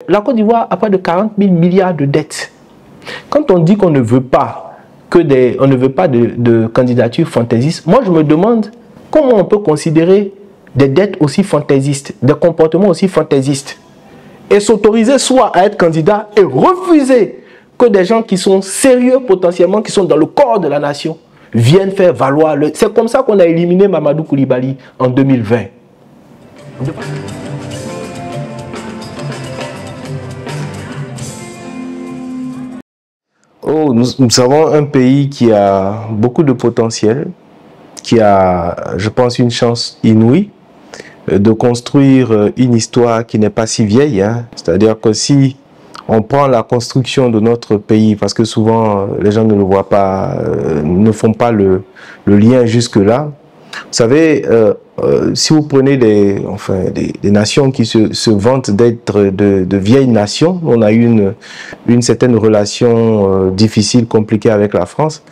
La Côte d'Ivoire a pas de 40 000 milliards de dettes. Quand on dit qu'on ne veut pas de candidature fantaisiste, moi je me demande comment on peut considérer des dettes aussi fantaisistes, des comportements aussi fantaisistes, et s'autoriser soit à être candidat et refuser que des gens qui sont sérieux potentiellement, qui sont dans le corps de la nation, viennent faire valoir le... C'est comme ça qu'on a éliminé Mamadou Coulibaly en 2020. Oh, nous avons un pays qui a beaucoup de potentiel, qui a, je pense, une chance inouïe de construire une histoire qui n'est pas si vieille. Hein. C'est-à-dire que si on prend la construction de notre pays, parce que souvent les gens ne le voient pas, ne font pas le lien jusque-là. Vous savez, si vous prenez des nations qui se vantent d'être de vieilles nations, on a eu une certaine relation difficile, compliquée avec la France.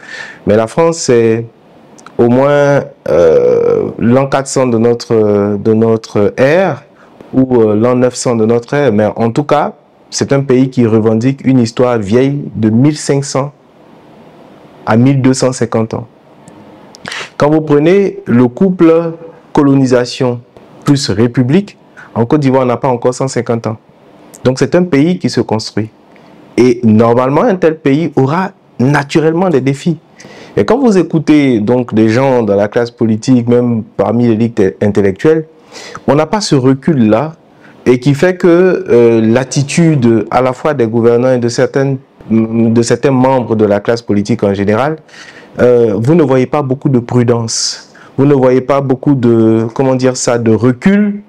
Mais la France, c'est au moins l'an 400 de notre ère ou l'an 900 de notre ère. Mais en tout cas, c'est un pays qui revendique une histoire vieille de 1500 à 1250 ans. Quand vous prenez le couple colonisation plus république, en Côte d'Ivoire, on n'a pas encore 150 ans. Donc c'est un pays qui se construit. Et normalement, un tel pays aura naturellement des défis. Et quand vous écoutez donc des gens dans la classe politique, même parmi l'élite intellectuelle, on n'a pas ce recul-là et qui fait que l'attitude à la fois des gouvernants et de certains membres de la classe politique en général, vous ne voyez pas beaucoup de prudence, vous ne voyez pas beaucoup de, comment dire ça, de recul,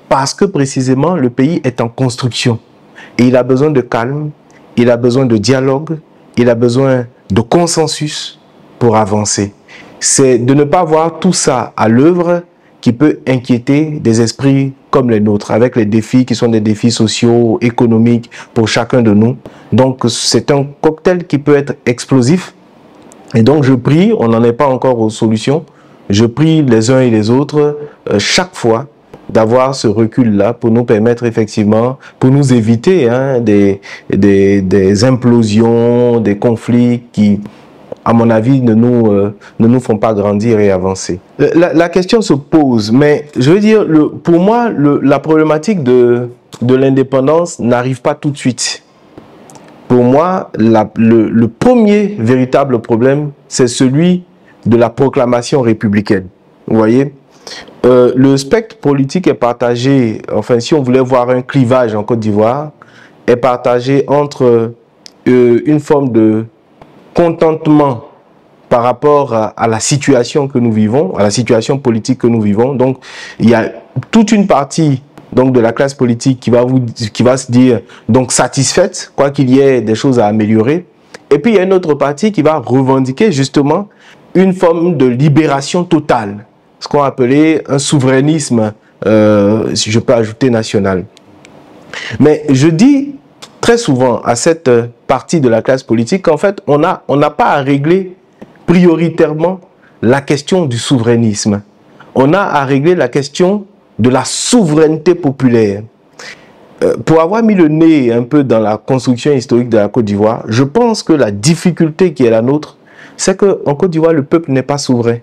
parce que précisément le pays est en construction. Et il a besoin de calme, il a besoin de dialogue, il a besoin de consensus pour avancer. C'est de ne pas voir tout ça à l'œuvre qui peut inquiéter des esprits comme les nôtres, avec les défis qui sont des défis sociaux, économiques pour chacun de nous. Donc c'est un cocktail qui peut être explosif. Et donc je prie, on n'en est pas encore aux solutions, je prie les uns et les autres chaque fois d'avoir ce recul-là pour nous permettre effectivement, pour nous éviter hein, des implosions, des conflits qui, à mon avis, ne nous font pas grandir et avancer. La question se pose, mais je veux dire, pour moi, la problématique de l'indépendance n'arrive pas tout de suite. Pour moi, le premier véritable problème, c'est celui de la proclamation républicaine. Vous voyez, le spectre politique est partagé, enfin si on voulait voir un clivage en Côte d'Ivoire, est partagé entre une forme de contentement par rapport à la situation que nous vivons, à la situation politique que nous vivons. Donc, il y a toute une partie donc, de la classe politique qui va se dire donc satisfaite, quoi qu'il y ait des choses à améliorer. Et puis, il y a une autre partie qui va revendiquer justement une forme de libération totale, ce qu'on appelait un souverainisme, si je peux ajouter, national. Mais je dis très souvent à cette partie de la classe politique qu'en fait, on n'a pas à régler prioritairement la question du souverainisme. On a à régler la question de la souveraineté populaire. Pour avoir mis le nez un peu dans la construction historique de la Côte d'Ivoire, je pense que la difficulté qui est la nôtre, c'est qu'en Côte d'Ivoire, le peuple n'est pas souverain.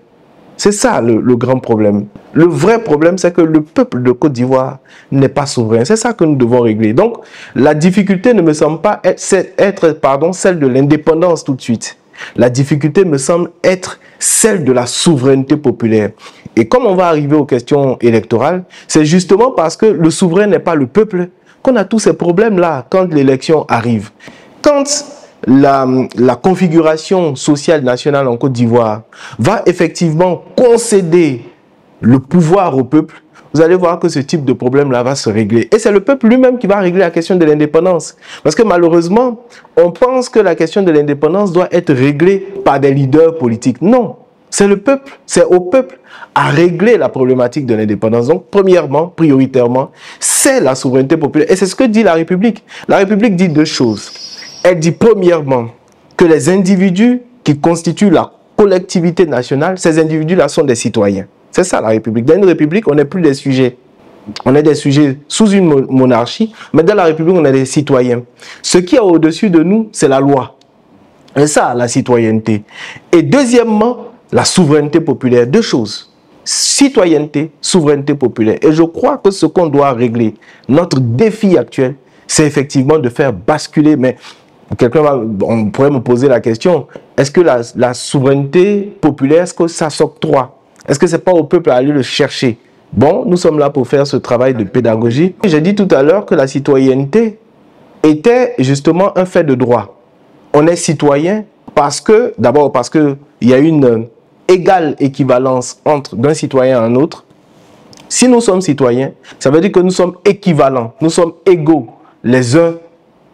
C'est ça le grand problème. Le vrai problème, c'est que le peuple de Côte d'Ivoire n'est pas souverain. C'est ça que nous devons régler. Donc, la difficulté ne me semble pas être celle de l'indépendance tout de suite. La difficulté me semble être celle de la souveraineté populaire. Et comme on va arriver aux questions électorales, c'est justement parce que le souverain n'est pas le peuple qu'on a tous ces problèmes-là quand l'élection arrive. Quand la configuration sociale nationale en Côte d'Ivoire va effectivement concéder le pouvoir au peuple, vous allez voir que ce type de problème-là va se régler. Et c'est le peuple lui-même qui va régler la question de l'indépendance. Parce que malheureusement, on pense que la question de l'indépendance doit être réglée par des leaders politiques. Non, c'est le peuple, c'est au peuple à régler la problématique de l'indépendance. Donc, premièrement, prioritairement, c'est la souveraineté populaire. Et c'est ce que dit la République. La République dit deux choses. Elle dit premièrement que les individus qui constituent la collectivité nationale, ces individus-là sont des citoyens. C'est ça la République. Dans une République, on n'est plus des sujets. On est des sujets sous une monarchie, mais dans la République, on est des citoyens. Ce qui est au-dessus de nous, c'est la loi. Et ça, la citoyenneté. Et deuxièmement, la souveraineté populaire. Deux choses. Citoyenneté, souveraineté populaire. Et je crois que ce qu'on doit régler, notre défi actuel, c'est effectivement de faire basculer, mais on pourrait me poser la question, est-ce que la souveraineté populaire, est-ce que ça s'octroie? Est-ce que ce n'est pas au peuple à aller le chercher? Bon, nous sommes là pour faire ce travail de pédagogie. J'ai dit tout à l'heure que la citoyenneté était justement un fait de droit. On est citoyen parce que, d'abord parce qu'il y a une égale équivalence entre d'un citoyen et un autre. Si nous sommes citoyens, ça veut dire que nous sommes équivalents, nous sommes égaux les uns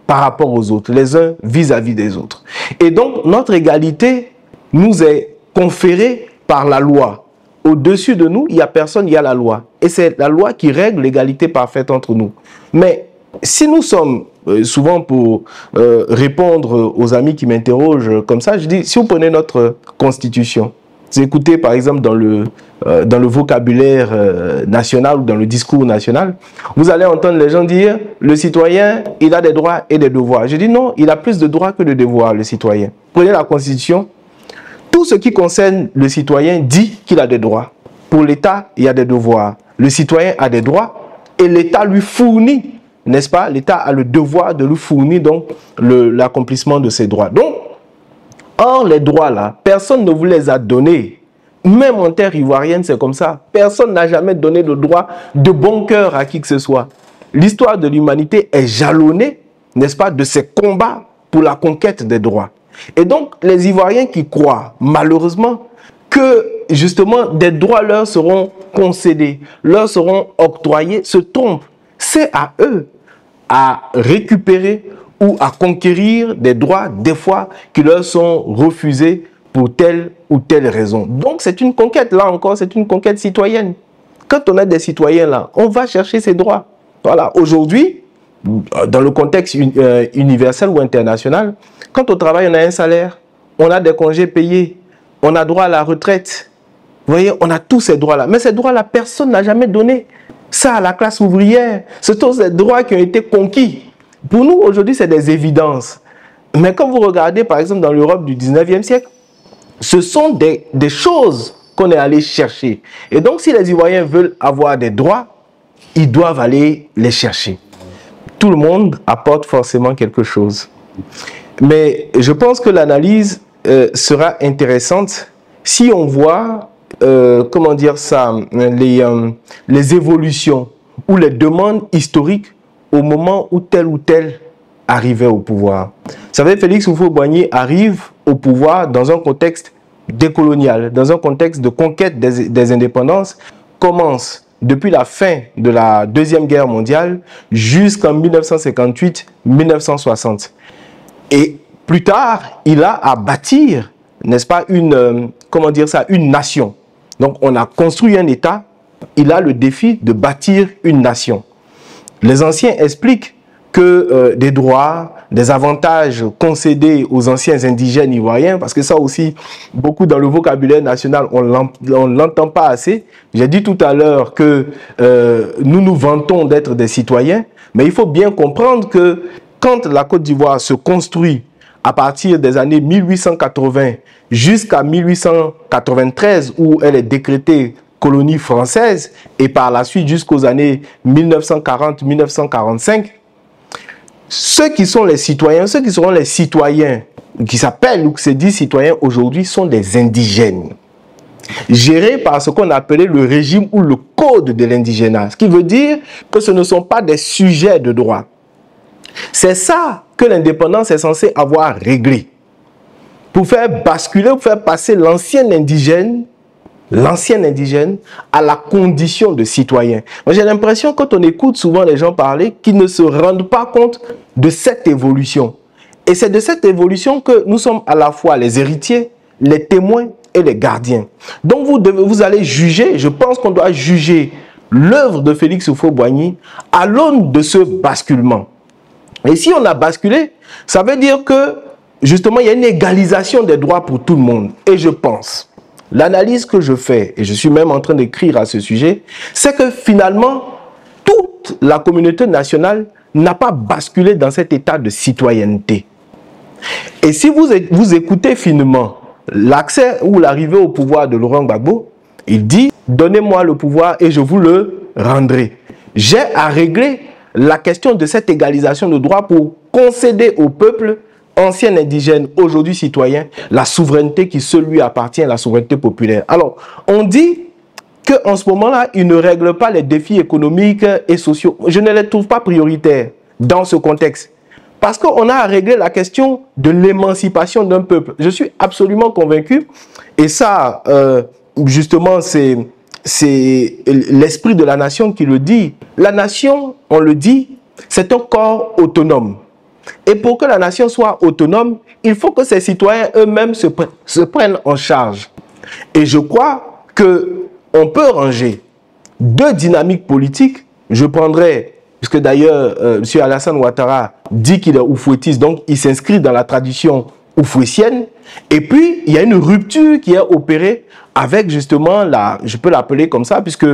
par rapport aux autres, les uns vis-à-vis des autres. Et donc, notre égalité nous est conférée par la loi. Au-dessus de nous, il n'y a personne, il y a la loi. Et c'est la loi qui règle l'égalité parfaite entre nous. Mais si nous sommes, souvent pour répondre aux amis qui m'interrogent comme ça, je dis, si vous prenez notre constitution, vous écoutez par exemple dans le vocabulaire national ou dans le discours national, vous allez entendre les gens dire, le citoyen, il a des droits et des devoirs. Je dis non, il a plus de droits que de devoirs, le citoyen. Prenez la constitution. Tout ce qui concerne le citoyen dit qu'il a des droits. Pour l'État, il y a des devoirs. Le citoyen a des droits et l'État lui fournit, n'est-ce pas? L'État a le devoir de lui fournir donc l'accomplissement de ses droits. Donc, or, les droits là, personne ne vous les a donnés. Même en terre ivoirienne, c'est comme ça. Personne n'a jamais donné le droit de bon cœur à qui que ce soit. L'histoire de l'humanité est jalonnée, n'est-ce pas, de ces combats pour la conquête des droits. Et donc, les Ivoiriens qui croient, malheureusement, que justement des droits leur seront concédés, leur seront octroyés, se trompent. C'est à eux à récupérer ou à conquérir des droits, des fois, qui leur sont refusés pour telle ou telle raison. Donc, c'est une conquête, là encore, c'est une conquête citoyenne. Quand on a des citoyens là, on va chercher ces droits. Voilà, aujourd'hui, dans le contexte universel ou international, quand on travaille, on a un salaire, on a des congés payés, on a droit à la retraite. Vous voyez, on a tous ces droits-là. Mais ces droits-là, personne n'a jamais donné ça à la classe ouvrière. Ce sont des droits qui ont été conquis. Pour nous, aujourd'hui, c'est des évidences. Mais quand vous regardez, par exemple, dans l'Europe du 19e siècle, ce sont des choses qu'on est allé chercher. Et donc, si les Ivoiriens veulent avoir des droits, ils doivent aller les chercher. Tout le monde apporte forcément quelque chose. Mais je pense que l'analyse sera intéressante si on voit, comment dire ça, les évolutions ou les demandes historiques au moment où tel arrivait au pouvoir. Vous savez, Félix Houphouët-Boigny arrive au pouvoir dans un contexte décolonial, dans un contexte de conquête des indépendances, commence depuis la fin de la Deuxième Guerre mondiale jusqu'en 1958-1960. Et plus tard, il a à bâtir, n'est-ce pas, comment dire ça, une nation. Donc, on a construit un État, il a le défi de bâtir une nation. Les anciens expliquent que des droits, des avantages concédés aux anciens indigènes ivoiriens, parce que ça aussi, beaucoup dans le vocabulaire national, on ne l'entend pas assez. J'ai dit tout à l'heure que nous nous vantons d'être des citoyens, mais il faut bien comprendre que quand la Côte d'Ivoire se construit à partir des années 1880 jusqu'à 1893, où elle est décrétée colonie française, et par la suite jusqu'aux années 1940-1945, ceux qui sont les citoyens, ceux qui seront les citoyens, qui s'appellent ou qui se disent citoyens aujourd'hui, sont des indigènes, gérés par ce qu'on appelait le régime ou le code de l'indigénat, ce qui veut dire que ce ne sont pas des sujets de droit. C'est ça que l'indépendance est censée avoir réglé, pour faire basculer, pour faire passer l'ancien indigène à la condition de citoyen. J'ai l'impression, quand on écoute souvent les gens parler, qu'ils ne se rendent pas compte de cette évolution. Et c'est de cette évolution que nous sommes à la fois les héritiers, les témoins et les gardiens. Donc vous allez juger, je pense qu'on doit juger l'œuvre de Félix Houphouët-Boigny à l'aune de ce basculement. Et si on a basculé, ça veut dire que justement il y a une égalisation des droits pour tout le monde. Et je pense, l'analyse que je fais, et je suis même en train d'écrire à ce sujet, c'est que finalement, la communauté nationale n'a pas basculé dans cet état de citoyenneté. Et si vous écoutez finement l'accès ou l'arrivée au pouvoir de Laurent Gbagbo, il dit « Donnez-moi le pouvoir et je vous le rendrai ». J'ai à régler la question de cette égalisation de droits pour concéder au peuple ancien indigène, aujourd'hui citoyen, la souveraineté qui se lui appartient, la souveraineté populaire. Alors, on dit qu'en ce moment-là, il ne règle pas les défis économiques et sociaux. Je ne les trouve pas prioritaires dans ce contexte. Parce qu'on a à régler la question de l'émancipation d'un peuple. Je suis absolument convaincu, et ça, justement, c'est l'esprit de la nation qui le dit. La nation, on le dit, c'est un corps autonome. Et pour que la nation soit autonome, il faut que ses citoyens eux-mêmes se prennent en charge. Et je crois qu'on peut ranger deux dynamiques politiques. Je prendrai, puisque d'ailleurs, M. Alassane Ouattara dit qu'il est oufouettiste, donc il s'inscrit dans la tradition oufouessienne. Et puis, il y a une rupture qui est opérée avec justement, je peux l'appeler comme ça, puisque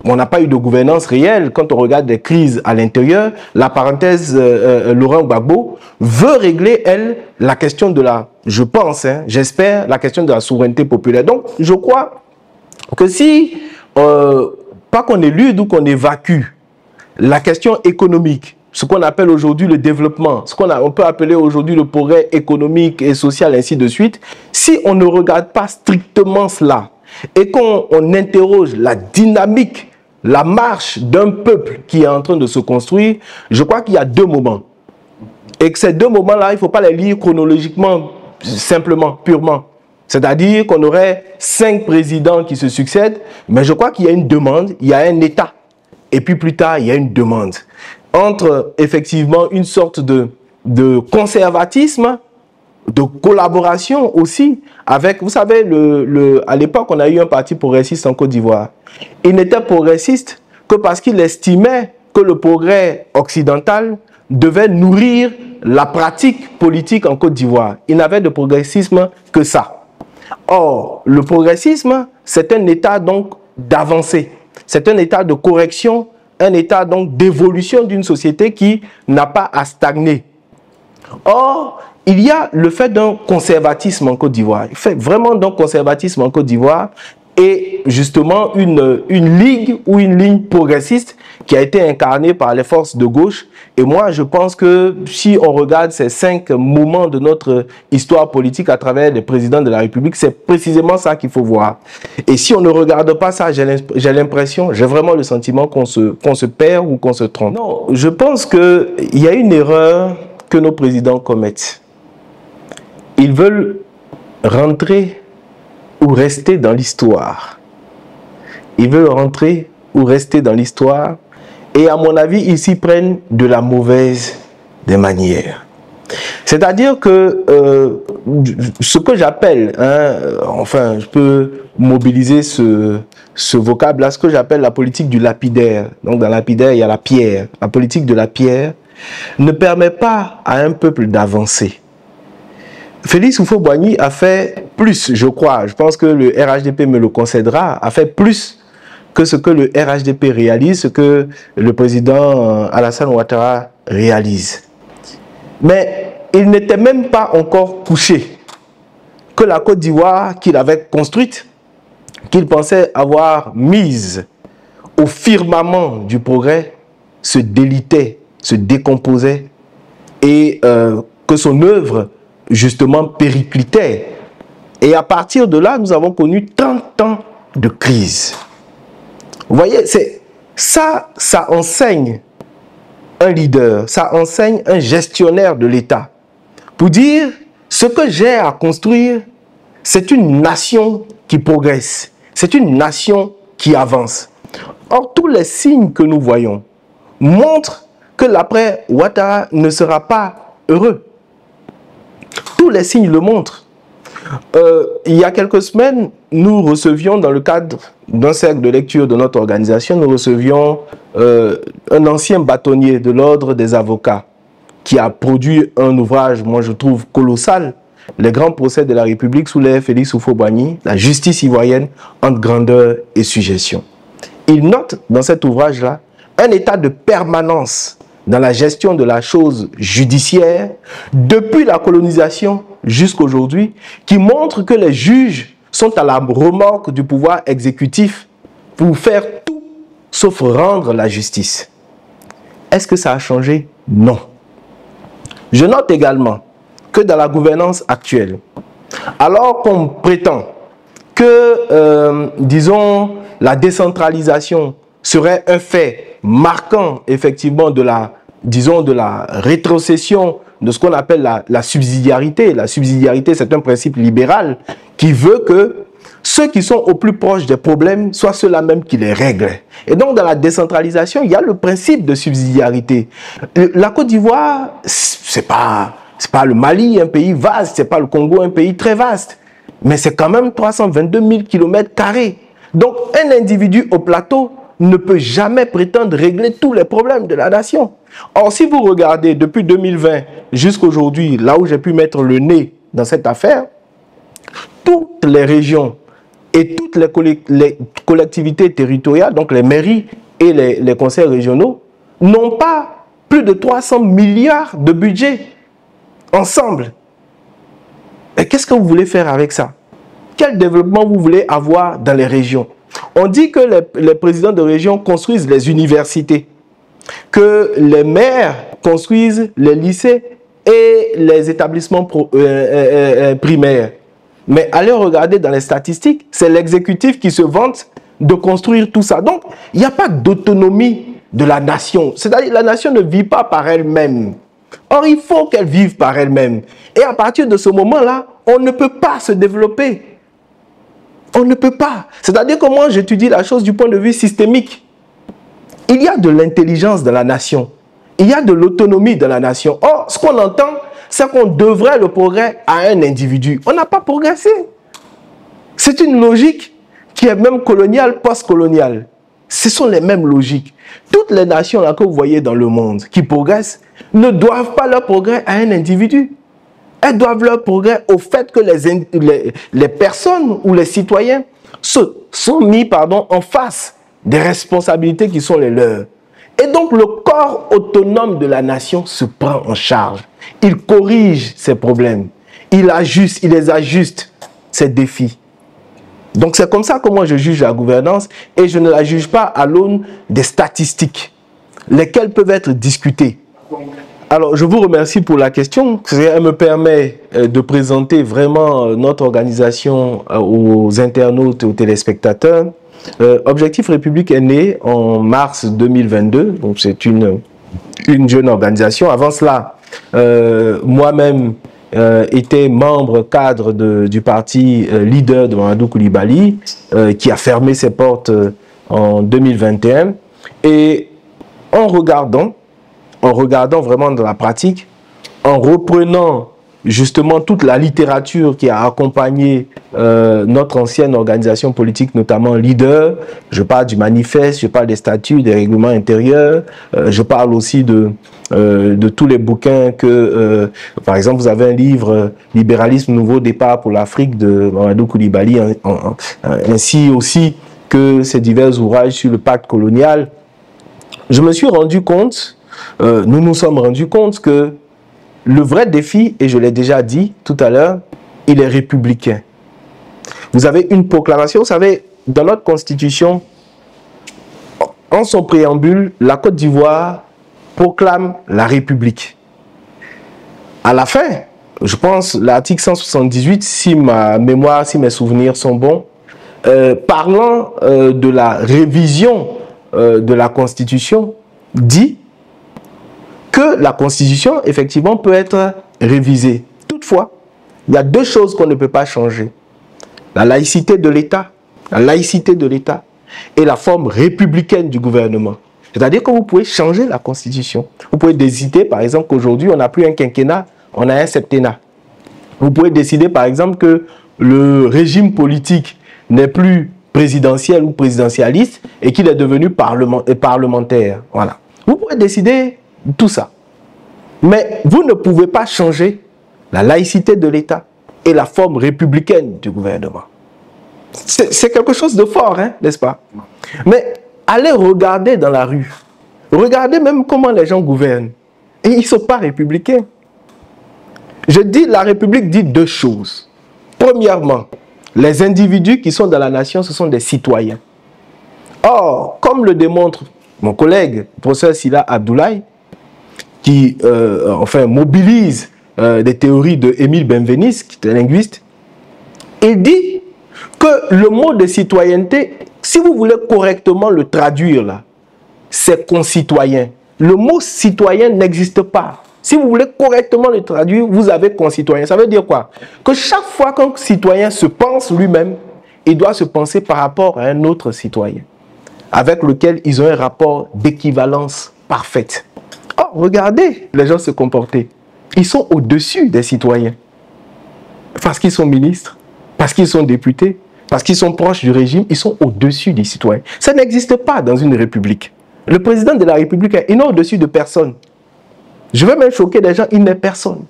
on n'a pas eu de gouvernance réelle. Quand on regarde des crises à l'intérieur, la parenthèse Laurent Gbagbo veut régler, elle, la question de la, je pense, j'espère, la question de la souveraineté populaire. Donc, je crois que si, pas qu'on élude ou qu'on évacue la question économique, ce qu'on appelle aujourd'hui le développement, ce on peut appeler aujourd'hui le progrès économique et social, ainsi de suite, si on ne regarde pas strictement cela et qu'on interroge la dynamique, la marche d'un peuple qui est en train de se construire, je crois qu'il y a deux moments. Et que ces deux moments-là, il ne faut pas les lire chronologiquement, simplement, purement. C'est-à-dire qu'on aurait 5 présidents qui se succèdent, mais je crois qu'il y a une demande, il y a un État. Et puis plus tard, il y a une demande. Entre effectivement une sorte de conservatisme, de collaboration aussi avec, vous savez, à l'époque, on a eu un parti progressiste en Côte d'Ivoire. Il n'était progressiste que parce qu'il estimait que le progrès occidental devait nourrir la pratique politique en Côte d'Ivoire. Il n'avait de progressisme que ça. Or, le progressisme, c'est un état donc d'avancée. C'est un état de correction, un état donc d'évolution d'une société qui n'a pas à stagner. Or, il y a le fait d'un conservatisme en Côte d'Ivoire. Il fait vraiment d'un conservatisme en Côte d'Ivoire et justement une ligue ou une ligne progressiste qui a été incarnée par les forces de gauche. Et moi, je pense que si on regarde ces 5 moments de notre histoire politique à travers les présidents de la République, c'est précisément ça qu'il faut voir. Et si on ne regarde pas ça, j'ai l'impression, j'ai vraiment le sentiment qu'on se perd ou qu'on se trompe. Non, je pense qu'il y a une erreur que nos présidents commettent. Ils veulent rentrer ou rester dans l'histoire. Ils veulent rentrer ou rester dans l'histoire. Et à mon avis, ils s'y prennent de la mauvaise des manières. C'est-à-dire que ce que j'appelle, enfin, je peux mobiliser ce vocable-là, ce que j'appelle la politique du lapidaire. Donc dans lapidaire, il y a la pierre. La politique de la pierre ne permet pas à un peuple d'avancer. Félix Houphouët-Boigny a fait plus, je crois, je pense que le RHDP me le concédera, a fait plus que ce que le RHDP réalise, ce que le président Alassane Ouattara réalise. Mais il n'était même pas encore couché que la Côte d'Ivoire qu'il avait construite, qu'il pensait avoir mise au firmament du progrès, se délitait, se décomposait et que son œuvre justement périclitait. Et à partir de là, nous avons connu 30 ans de crise. Vous voyez, ça enseigne un leader, ça enseigne un gestionnaire de l'État. Pour dire, ce que j'ai à construire, c'est une nation qui progresse, c'est une nation qui avance. Or, tous les signes que nous voyons montrent que l'après Ouattara ne sera pas heureux. Tous les signes le montrent. Il y a quelques semaines, nous recevions dans le cadre d'un cercle de lecture de notre organisation, nous recevions un ancien bâtonnier de l'ordre des avocats qui a produit un ouvrage, moi je trouve colossal, Les grands procès de la République sous l'ère Félix Houphouët-Boigny, la justice ivoirienne entre grandeur et suggestion. Il note dans cet ouvrage-là un état de permanence dans la gestion de la chose judiciaire, depuis la colonisation jusqu'aujourd'hui, qui montre que les juges sont à la remorque du pouvoir exécutif pour faire tout sauf rendre la justice. Est-ce que ça a changé? Non. Je note également que dans la gouvernance actuelle, alors qu'on prétend que, disons, la décentralisation serait un fait marquant, effectivement, de la, disons, de la rétrocession de ce qu'on appelle la subsidiarité. La subsidiarité, c'est un principe libéral qui veut que ceux qui sont au plus proche des problèmes soient ceux-là même qui les règlent. Et donc, dans la décentralisation, il y a le principe de subsidiarité. La Côte d'Ivoire, c'est pas le Mali, un pays vaste, c'est pas le Congo, un pays très vaste. Mais c'est quand même 322 000 km². Donc, un individu au plateau ne peut jamais prétendre régler tous les problèmes de la nation. Or, si vous regardez depuis 2020 jusqu'à aujourd'hui, là où j'ai pu mettre le nez dans cette affaire, toutes les régions et toutes les collectivités territoriales, donc les mairies et les conseils régionaux, n'ont pas plus de 300 milliards de budget ensemble. Et qu'est-ce que vous voulez faire avec ça? Quel développement vous voulez avoir dans les régions? On dit que les présidents de région construisent les universités, que les maires construisent les lycées et les établissements primaires. Mais allez regarder dans les statistiques, c'est l'exécutif qui se vante de construire tout ça. Donc, il n'y a pas d'autonomie de la nation. C'est-à-dire la nation ne vit pas par elle-même. Or, il faut qu'elle vive par elle-même. Et à partir de ce moment-là, on ne peut pas se développer. On ne peut pas. C'est-à-dire que moi, j'étudie la chose du point de vue systémique. Il y a de l'intelligence dans la nation. Il y a de l'autonomie dans la nation. Or, ce qu'on entend, c'est qu'on devrait le progrès à un individu. On n'a pas progressé. C'est une logique qui est même coloniale, post-coloniale. Ce sont les mêmes logiques. Toutes les nations là que vous voyez dans le monde qui progressent ne doivent pas leur progrès à un individu. Elles doivent leur progrès au fait que les personnes ou les citoyens se sont mis en face des responsabilités qui sont les leurs. Et donc le corps autonome de la nation se prend en charge. Il corrige ses problèmes. Il les ajuste, ses défis. Donc c'est comme ça que moi je juge la gouvernance et je ne la juge pas à l'aune des statistiques, lesquelles peuvent être discutées. Alors je vous remercie pour la question. Elle me permet de présenter vraiment notre organisation aux internautes et aux téléspectateurs. Objectif République est né en mars 2022, donc c'est une jeune organisation. Avant cela, moi-même était membre cadre du parti leader de Mamadou Coulibaly, qui a fermé ses portes en 2021. Et en regardant vraiment dans la pratique, en reprenant justement toute la littérature qui a accompagné notre ancienne organisation politique, notamment Leader. Je parle du manifeste, je parle des statuts, des règlements intérieurs, je parle aussi de tous les bouquins que, par exemple, vous avez un livre « Libéralisme, nouveau départ pour l'Afrique » de Mamadou Coulibaly, ainsi aussi que ces divers ouvrages sur le pacte colonial. Je me suis rendu compte, nous nous sommes rendus compte que le vrai défi, et je l'ai déjà dit tout à l'heure, il est républicain. Vous avez une proclamation, vous savez, dans notre constitution, en son préambule, la Côte d'Ivoire proclame la République. À la fin, je pense, l'article 178, si ma mémoire, si mes souvenirs sont bons, parlant de la révision de la Constitution, dit que la Constitution, effectivement, peut être révisée. Toutefois, il y a deux choses qu'on ne peut pas changer. La laïcité de l'État et la forme républicaine du gouvernement. C'est-à-dire que vous pouvez changer la Constitution. Vous pouvez décider, par exemple, qu'aujourd'hui, on n'a plus un quinquennat, on a un septennat. Vous pouvez décider, par exemple, que le régime politique n'est plus présidentiel ou présidentialiste et qu'il est devenu parlementaire. Voilà. Vous pouvez décider tout ça. Mais vous ne pouvez pas changer la laïcité de l'État et la forme républicaine du gouvernement. C'est quelque chose de fort, hein, n'est-ce pas? Mais allez regarder dans la rue. Regardez même comment les gens gouvernent. Et ils ne sont pas républicains. Je dis, la République dit deux choses. Premièrement, les individus qui sont dans la nation, ce sont des citoyens. Or, comme le démontre mon collègue, le professeur Sylla Abdoulaye, qui mobilise des théories de Émile Benveniste, qui est un linguiste, il dit que le mot de citoyenneté, si vous voulez correctement le traduire là, c'est concitoyen. Le mot citoyen n'existe pas. Si vous voulez correctement le traduire, vous avez concitoyen. Ça veut dire quoi? Que chaque fois qu'un citoyen se pense lui-même, il doit se penser par rapport à un autre citoyen, avec lequel ils ont un rapport d'équivalence parfaite. Oh, regardez les gens se comporter. Ils sont au-dessus des citoyens. Parce qu'ils sont ministres, parce qu'ils sont députés, parce qu'ils sont proches du régime, ils sont au-dessus des citoyens. Ça n'existe pas dans une république. Le président de la République, il n'est au-dessus de personne. Je veux même choquer des gens, il n'est personne.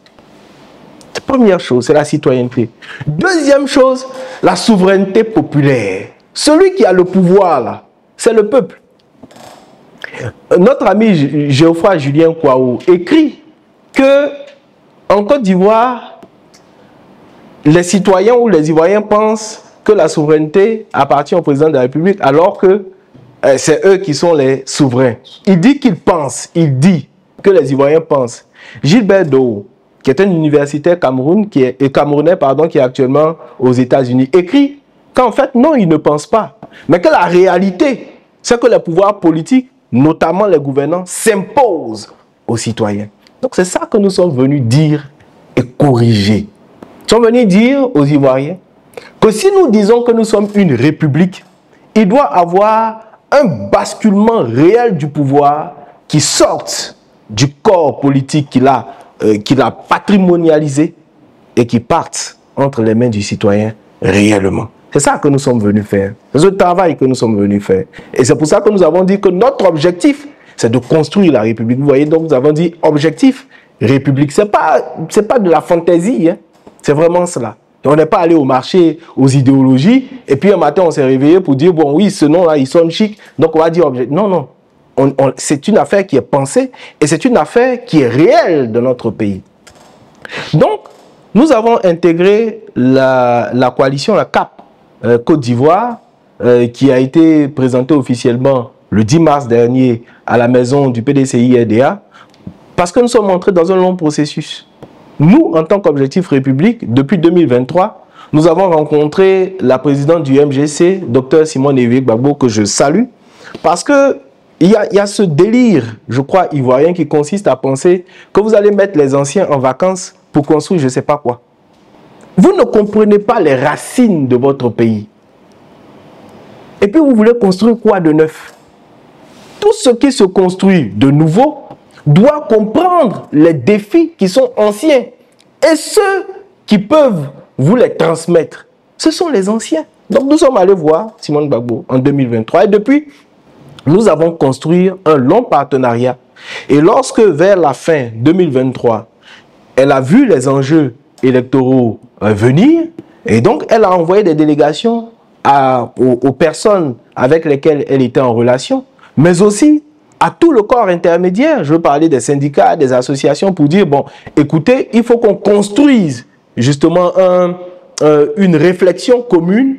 Première chose, c'est la citoyenneté. Deuxième chose, la souveraineté populaire. Celui qui a le pouvoir, là, c'est le peuple. Notre ami Geoffroy Julien Kouaou écrit que en Côte d'Ivoire, les citoyens ou les Ivoiriens pensent que la souveraineté appartient au président de la République alors que c'est eux qui sont les souverains. Il dit qu'il pense, il dit que les Ivoiriens pensent. Gilbert Dou, qui est un universitaire camerounais, qui est actuellement aux États-Unis, écrit qu'en fait, non, il ne pense pas. Mais que la réalité, c'est que les pouvoirs politiques, notamment les gouvernants, s'imposent aux citoyens. Donc c'est ça que nous sommes venus dire et corriger. Nous sommes venus dire aux Ivoiriens que si nous disons que nous sommes une république, il doit avoir un basculement réel du pouvoir qui sorte du corps politique qu'il a patrimonialisé et qui parte entre les mains du citoyen réellement. C'est ça que nous sommes venus faire. C'est ce travail que nous sommes venus faire. Et c'est pour ça que nous avons dit que notre objectif, c'est de construire la République. Vous voyez, donc nous avons dit objectif, République. C'est pas de la fantaisie, hein. C'est vraiment cela. Et on n'est pas allé au marché, aux idéologies, et puis un matin on s'est réveillé pour dire, bon oui, ce nom-là, il sonne chic, donc on va dire objectif. Non, non. C'est une affaire qui est pensée, et c'est une affaire qui est réelle dans notre pays. Donc, nous avons intégré la coalition, la CAP, Côte d'Ivoire, qui a été présentée officiellement le 10 mars dernier à la maison du PDCI-RDA, parce que nous sommes entrés dans un long processus. Nous, en tant qu'Objectif République, depuis 2023, nous avons rencontré la présidente du MGC, Dr Simone Ewick Gbagbo, que je salue, parce que il y a ce délire, je crois, ivoirien, qui consiste à penser que vous allez mettre les anciens en vacances pour construire je ne sais pas quoi. Vous ne comprenez pas les racines de votre pays. Et puis vous voulez construire quoi de neuf? Tout ce qui se construit de nouveau doit comprendre les défis qui sont anciens. Et ceux qui peuvent vous les transmettre, ce sont les anciens. Donc nous sommes allés voir Simone Gbagbo en 2023. Et depuis, nous avons construit un long partenariat. Et lorsque, vers la fin 2023, elle a vu les enjeux électoraux venir, et donc elle a envoyé des délégations aux personnes avec lesquelles elle était en relation, mais aussi à tout le corps intermédiaire. Je veux parler des syndicats, des associations, pour dire, bon, écoutez, il faut qu'on construise justement une réflexion commune,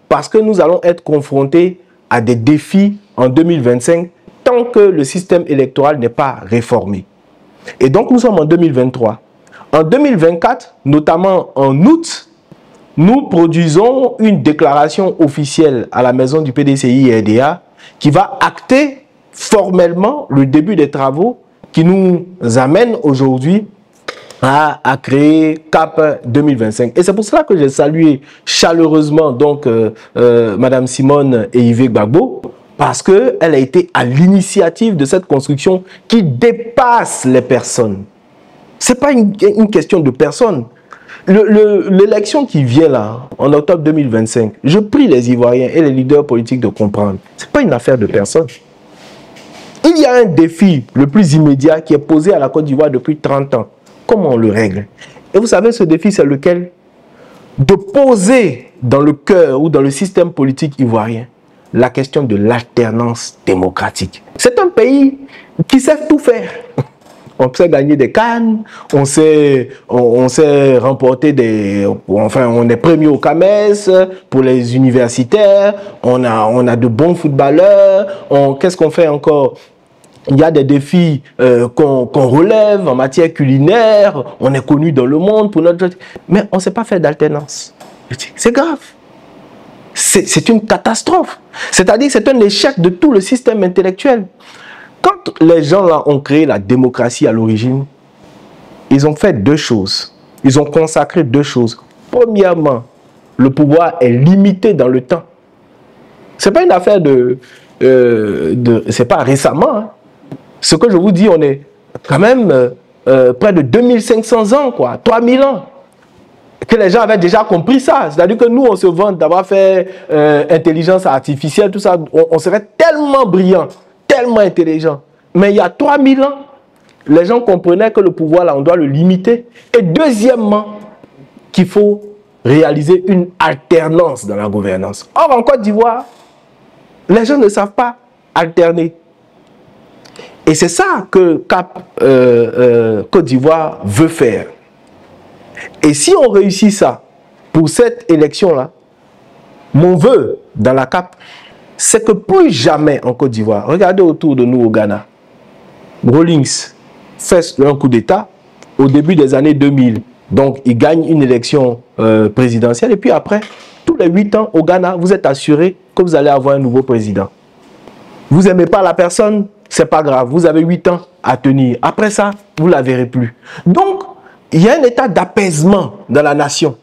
parce que nous allons être confrontés à des défis en 2025, tant que le système électoral n'est pas réformé. Et donc nous sommes en 2023. En 2024, notamment en août, nous produisons une déclaration officielle à la maison du PDCI-RDA qui va acter formellement le début des travaux qui nous amènent aujourd'hui à créer CAP 2025. Et c'est pour cela que j'ai salué chaleureusement donc Madame Simone Ewick Gbagbo, parce qu'elle a été à l'initiative de cette construction qui dépasse les personnes. Ce n'est pas une question de personnes. L'élection qui vient là, en octobre 2025, je prie les Ivoiriens et les leaders politiques de comprendre, ce n'est pas une affaire de personnes. Il y a un défi le plus immédiat qui est posé à la Côte d'Ivoire depuis 30 ans. Comment on le règle? Et vous savez, ce défi, c'est lequel? De poser dans le cœur ou dans le système politique ivoirien la question de l'alternance démocratique. C'est un pays qui savent tout faire. On sait gagner des cannes, on sait remporter des... Enfin, on est premier au CAMES pour les universitaires, on a de bons footballeurs, qu'est-ce qu'on fait encore? Il y a des défis qu'on relève en matière culinaire, on est connu dans le monde pour notre... Mais on ne sait pas faire d'alternance. C'est grave. C'est une catastrophe. C'est-à-dire que c'est un échec de tout le système intellectuel. Quand les gens là ont créé la démocratie à l'origine, ils ont fait deux choses. Ils ont consacré deux choses. Premièrement, le pouvoir est limité dans le temps. Ce n'est pas une affaire c'est pas récemment. Hein. Ce que je vous dis, on est quand même près de 2500 ans, quoi, 3000 ans. Que les gens avaient déjà compris ça. C'est-à-dire que nous, on se vante d'avoir fait intelligence artificielle, tout ça. On serait tellement brillants, tellement intelligents. Mais il y a 3000 ans, les gens comprenaient que le pouvoir, là, on doit le limiter. Et deuxièmement, qu'il faut réaliser une alternance dans la gouvernance. Or, en Côte d'Ivoire, les gens ne savent pas alterner. Et c'est ça que CAP Côte d'Ivoire veut faire. Et si on réussit ça, pour cette élection-là, mon vœu dans la CAP, c'est que plus jamais en Côte d'Ivoire, regardez autour de nous au Ghana, Rawlings fait un coup d'État au début des années 2000. Donc, il gagne une élection présidentielle. Et puis après, tous les 8 ans au Ghana, vous êtes assuré que vous allez avoir un nouveau président. Vous n'aimez pas la personne, c'est pas grave. Vous avez 8 ans à tenir. Après ça, vous ne la verrez plus. Donc, il y a un état d'apaisement dans la nation.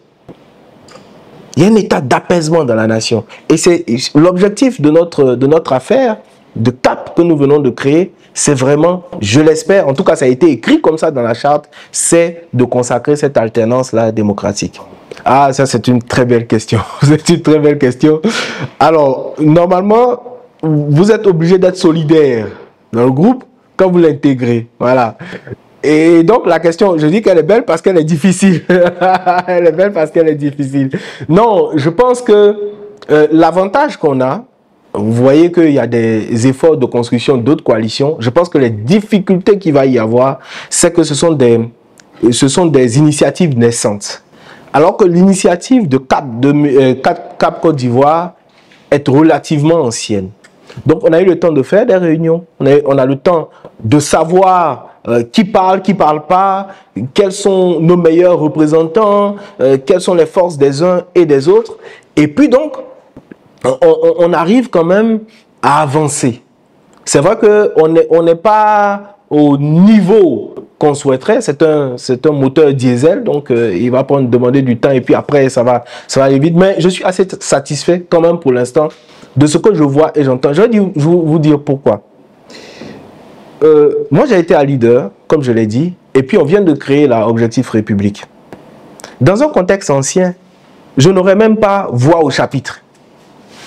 Il y a un état d'apaisement dans la nation. Et c'est l'objectif de notre affaire, de CAP que nous venons de créer, c'est vraiment, je l'espère, en tout cas ça a été écrit comme ça dans la charte, c'est de consacrer cette alternance-là démocratique. Ah, ça c'est une très belle question. C'est une très belle question. Alors, normalement, vous êtes obligé d'être solidaire dans le groupe quand vous l'intégrez. Voilà. Et donc la question, je dis qu'elle est belle parce qu'elle est difficile. Elle est belle parce qu'elle est difficile. Non, je pense que l'avantage qu'on a, vous voyez qu'il y a des efforts de construction d'autres coalitions. Je pense que les difficultés qu'il va y avoir, c'est que ce sont des initiatives naissantes. Alors que l'initiative de CAP Côte d'Ivoire est relativement ancienne. Donc on a eu le temps de faire des réunions, on a le temps de savoir qui parle pas, quels sont nos meilleurs représentants, quelles sont les forces des uns et des autres. Et puis donc, on arrive quand même à avancer. C'est vrai qu'on n'est pas au niveau qu'on souhaiterait. C'est un moteur diesel, donc il va demander du temps et puis après ça va aller vite. Mais je suis assez satisfait quand même pour l'instant de ce que je vois et j'entends. Je vais vous dire pourquoi. Moi j'ai été un leader, comme je l'ai dit, et puis on vient de créer la Objectif République. Dans un contexte ancien, je n'aurais même pas voix au chapitre.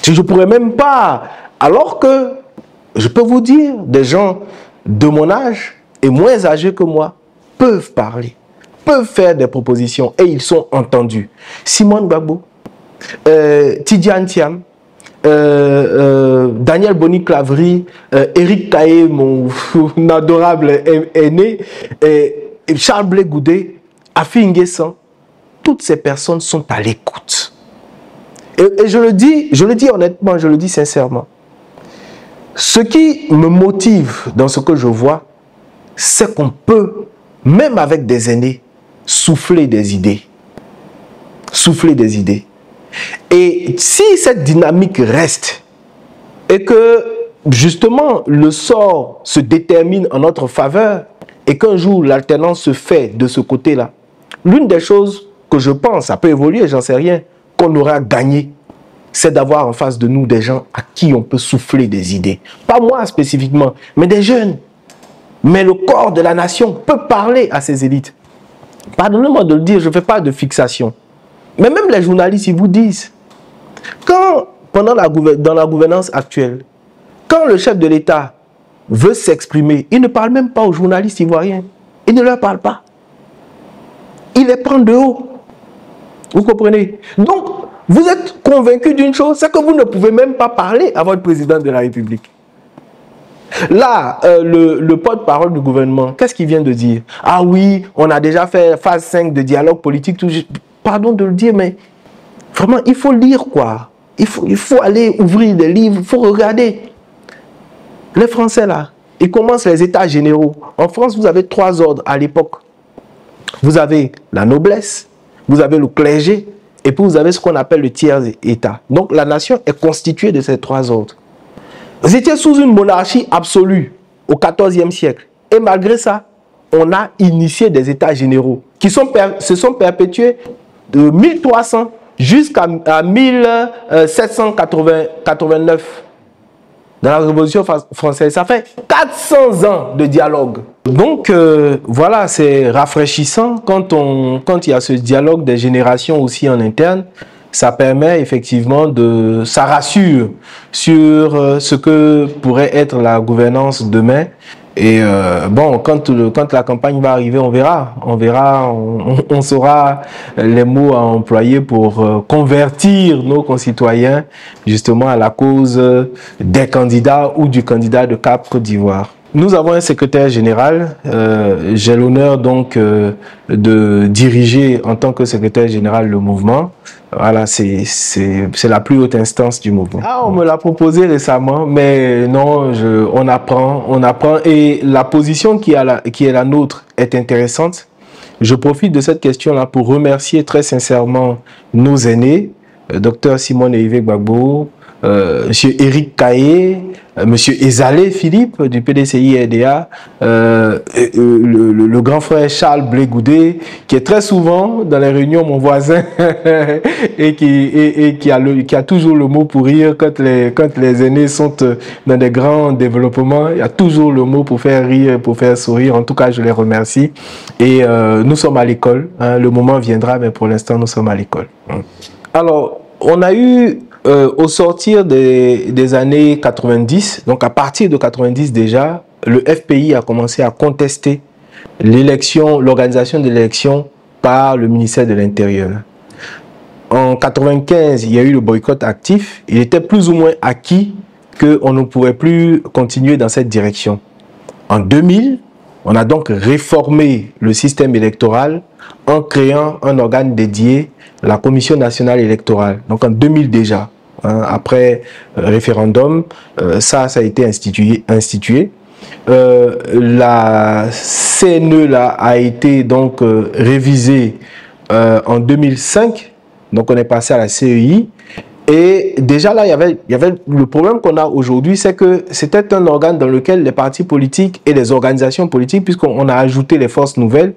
Je ne pourrais même pas, alors que je peux vous dire, des gens de mon âge et moins âgés que moi peuvent parler, peuvent faire des propositions et ils sont entendus. Simone Gbagbo, Tidjane Thiam, Daniel Boni-Clavry, Éric Taillé, mon adorable aîné, Charles Blé Goudé, Afi Nguessan, toutes ces personnes sont à l'écoute. Et je le dis honnêtement, je le dis sincèrement. Ce qui me motive dans ce que je vois, c'est qu'on peut, même avec des aînés, souffler des idées. Souffler des idées. Et si cette dynamique reste, et que justement le sort se détermine en notre faveur, et qu'un jour l'alternance se fait de ce côté-là, l'une des choses que je pense, ça peut évoluer, j'en sais rien, qu'on aura gagné, c'est d'avoir en face de nous des gens à qui on peut souffler des idées. Pas moi spécifiquement, mais des jeunes. Mais le corps de la nation peut parler à ces élites. Pardonnez-moi de le dire, je ne fais pas de fixation. Mais même les journalistes, ils vous disent, dans la gouvernance actuelle, quand le chef de l'État veut s'exprimer, il ne parle même pas aux journalistes ivoiriens. Il ne leur parle pas. Il les prend de haut. Vous comprenez? Donc, vous êtes convaincu d'une chose, c'est que vous ne pouvez même pas parler à votre président de la République. Là, le porte-parole du gouvernement, qu'est-ce qu'il vient de dire? Ah oui, on a déjà fait phase 5 de dialogue politique. Tout, pardon de le dire, mais vraiment, il faut lire quoi. Il faut aller ouvrir des livres, il faut regarder. Les Français là, ils commencent les états généraux. En France, vous avez 3 ordres à l'époque. Vous avez la noblesse, vous avez le clergé, et puis vous avez ce qu'on appelle le tiers-état. Donc la nation est constituée de ces 3 ordres. Vous étiez sous une monarchie absolue au XIVe siècle. Et malgré ça, on a initié des états généraux qui se sont perpétués de 1300 jusqu'à 1789. Dans la Révolution française, ça fait 400 ans de dialogue. Donc voilà, c'est rafraîchissant quand il y a ce dialogue des générations aussi en interne. Ça permet effectivement ça rassure sur ce que pourrait être la gouvernance demain. Et bon, quand la campagne va arriver, on verra, on saura les mots à employer pour convertir nos concitoyens justement à la cause des candidats ou du candidat de Cap Côte d'Ivoire. Nous avons un secrétaire général. J'ai l'honneur donc de diriger en tant que secrétaire général le mouvement. Voilà, c'est la plus haute instance du mouvement. Ah, on me l'a proposé récemment, mais non, on apprend et la position qui est la nôtre est intéressante. Je profite de cette question-là pour remercier très sincèrement nos aînés, Dr Simone et Yves Gbagbo, Monsieur Eric Kaye, Monsieur Ezalé Philippe du PDCI RDA, le grand frère Charles Blé-Goudé, qui est très souvent dans les réunions mon voisin et qui a toujours le mot pour rire quand les aînés sont dans des grands développements. Il y a toujours le mot pour faire rire, pour faire sourire. En tout cas, je les remercie. Et nous sommes à l'école. Hein, le moment viendra, mais pour l'instant, nous sommes à l'école. Alors, on a eu au sortir des années 90, donc à partir de 90 déjà, le FPI a commencé à contester l'organisation de l'élection par le ministère de l'Intérieur. En 95, il y a eu le boycott actif. Il était plus ou moins acquis qu'on ne pourrait plus continuer dans cette direction. En 2000, on a donc réformé le système électoral en créant un organe dédié, la Commission nationale électorale. Donc en 2000 déjà. Après référendum, ça a été institué. La CNE là, a été donc révisée en 2005, donc on est passé à la CEI. Et déjà là, il y avait le problème qu'on a aujourd'hui, c'est que c'était un organe dans lequel les partis politiques et les organisations politiques, puisqu'on a ajouté les forces nouvelles,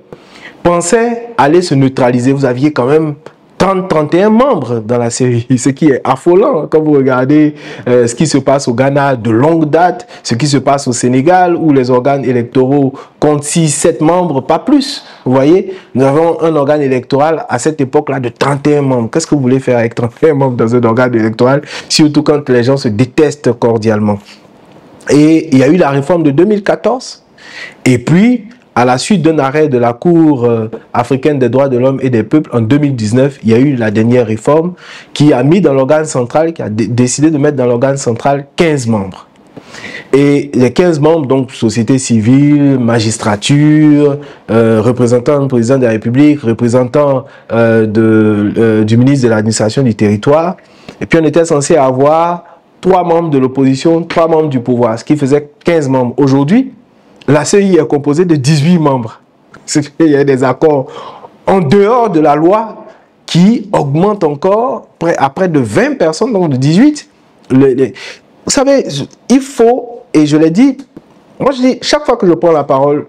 pensaient aller se neutraliser. Vous aviez quand même 31 membres dans la série, ce qui est affolant quand vous regardez ce qui se passe au Ghana de longue date, ce qui se passe au Sénégal où les organes électoraux comptent 6-7 membres, pas plus. Vous voyez, nous avons un organe électoral à cette époque-là de 31 membres. Qu'est-ce que vous voulez faire avec 31 membres dans un organe électoral, surtout quand les gens se détestent cordialement? Et il y a eu la réforme de 2014 et puis à la suite d'un arrêt de la Cour africaine des droits de l'homme et des peuples en 2019, il y a eu la dernière réforme qui a mis dans l'organe central, qui a décidé de mettre dans l'organe central 15 membres. Et les 15 membres, donc société civile, magistrature, représentants du président de la République, représentants du ministre de l'administration du territoire. Et puis on était censé avoir 3 membres de l'opposition, 3 membres du pouvoir, ce qui faisait 15 membres. Aujourd'hui, la CEI est composée de 18 membres. Il y a des accords en dehors de la loi qui augmentent encore à près de 20 personnes, donc de 18. Vous savez, il faut, et je l'ai dit, moi je dis, chaque fois que je prends la parole,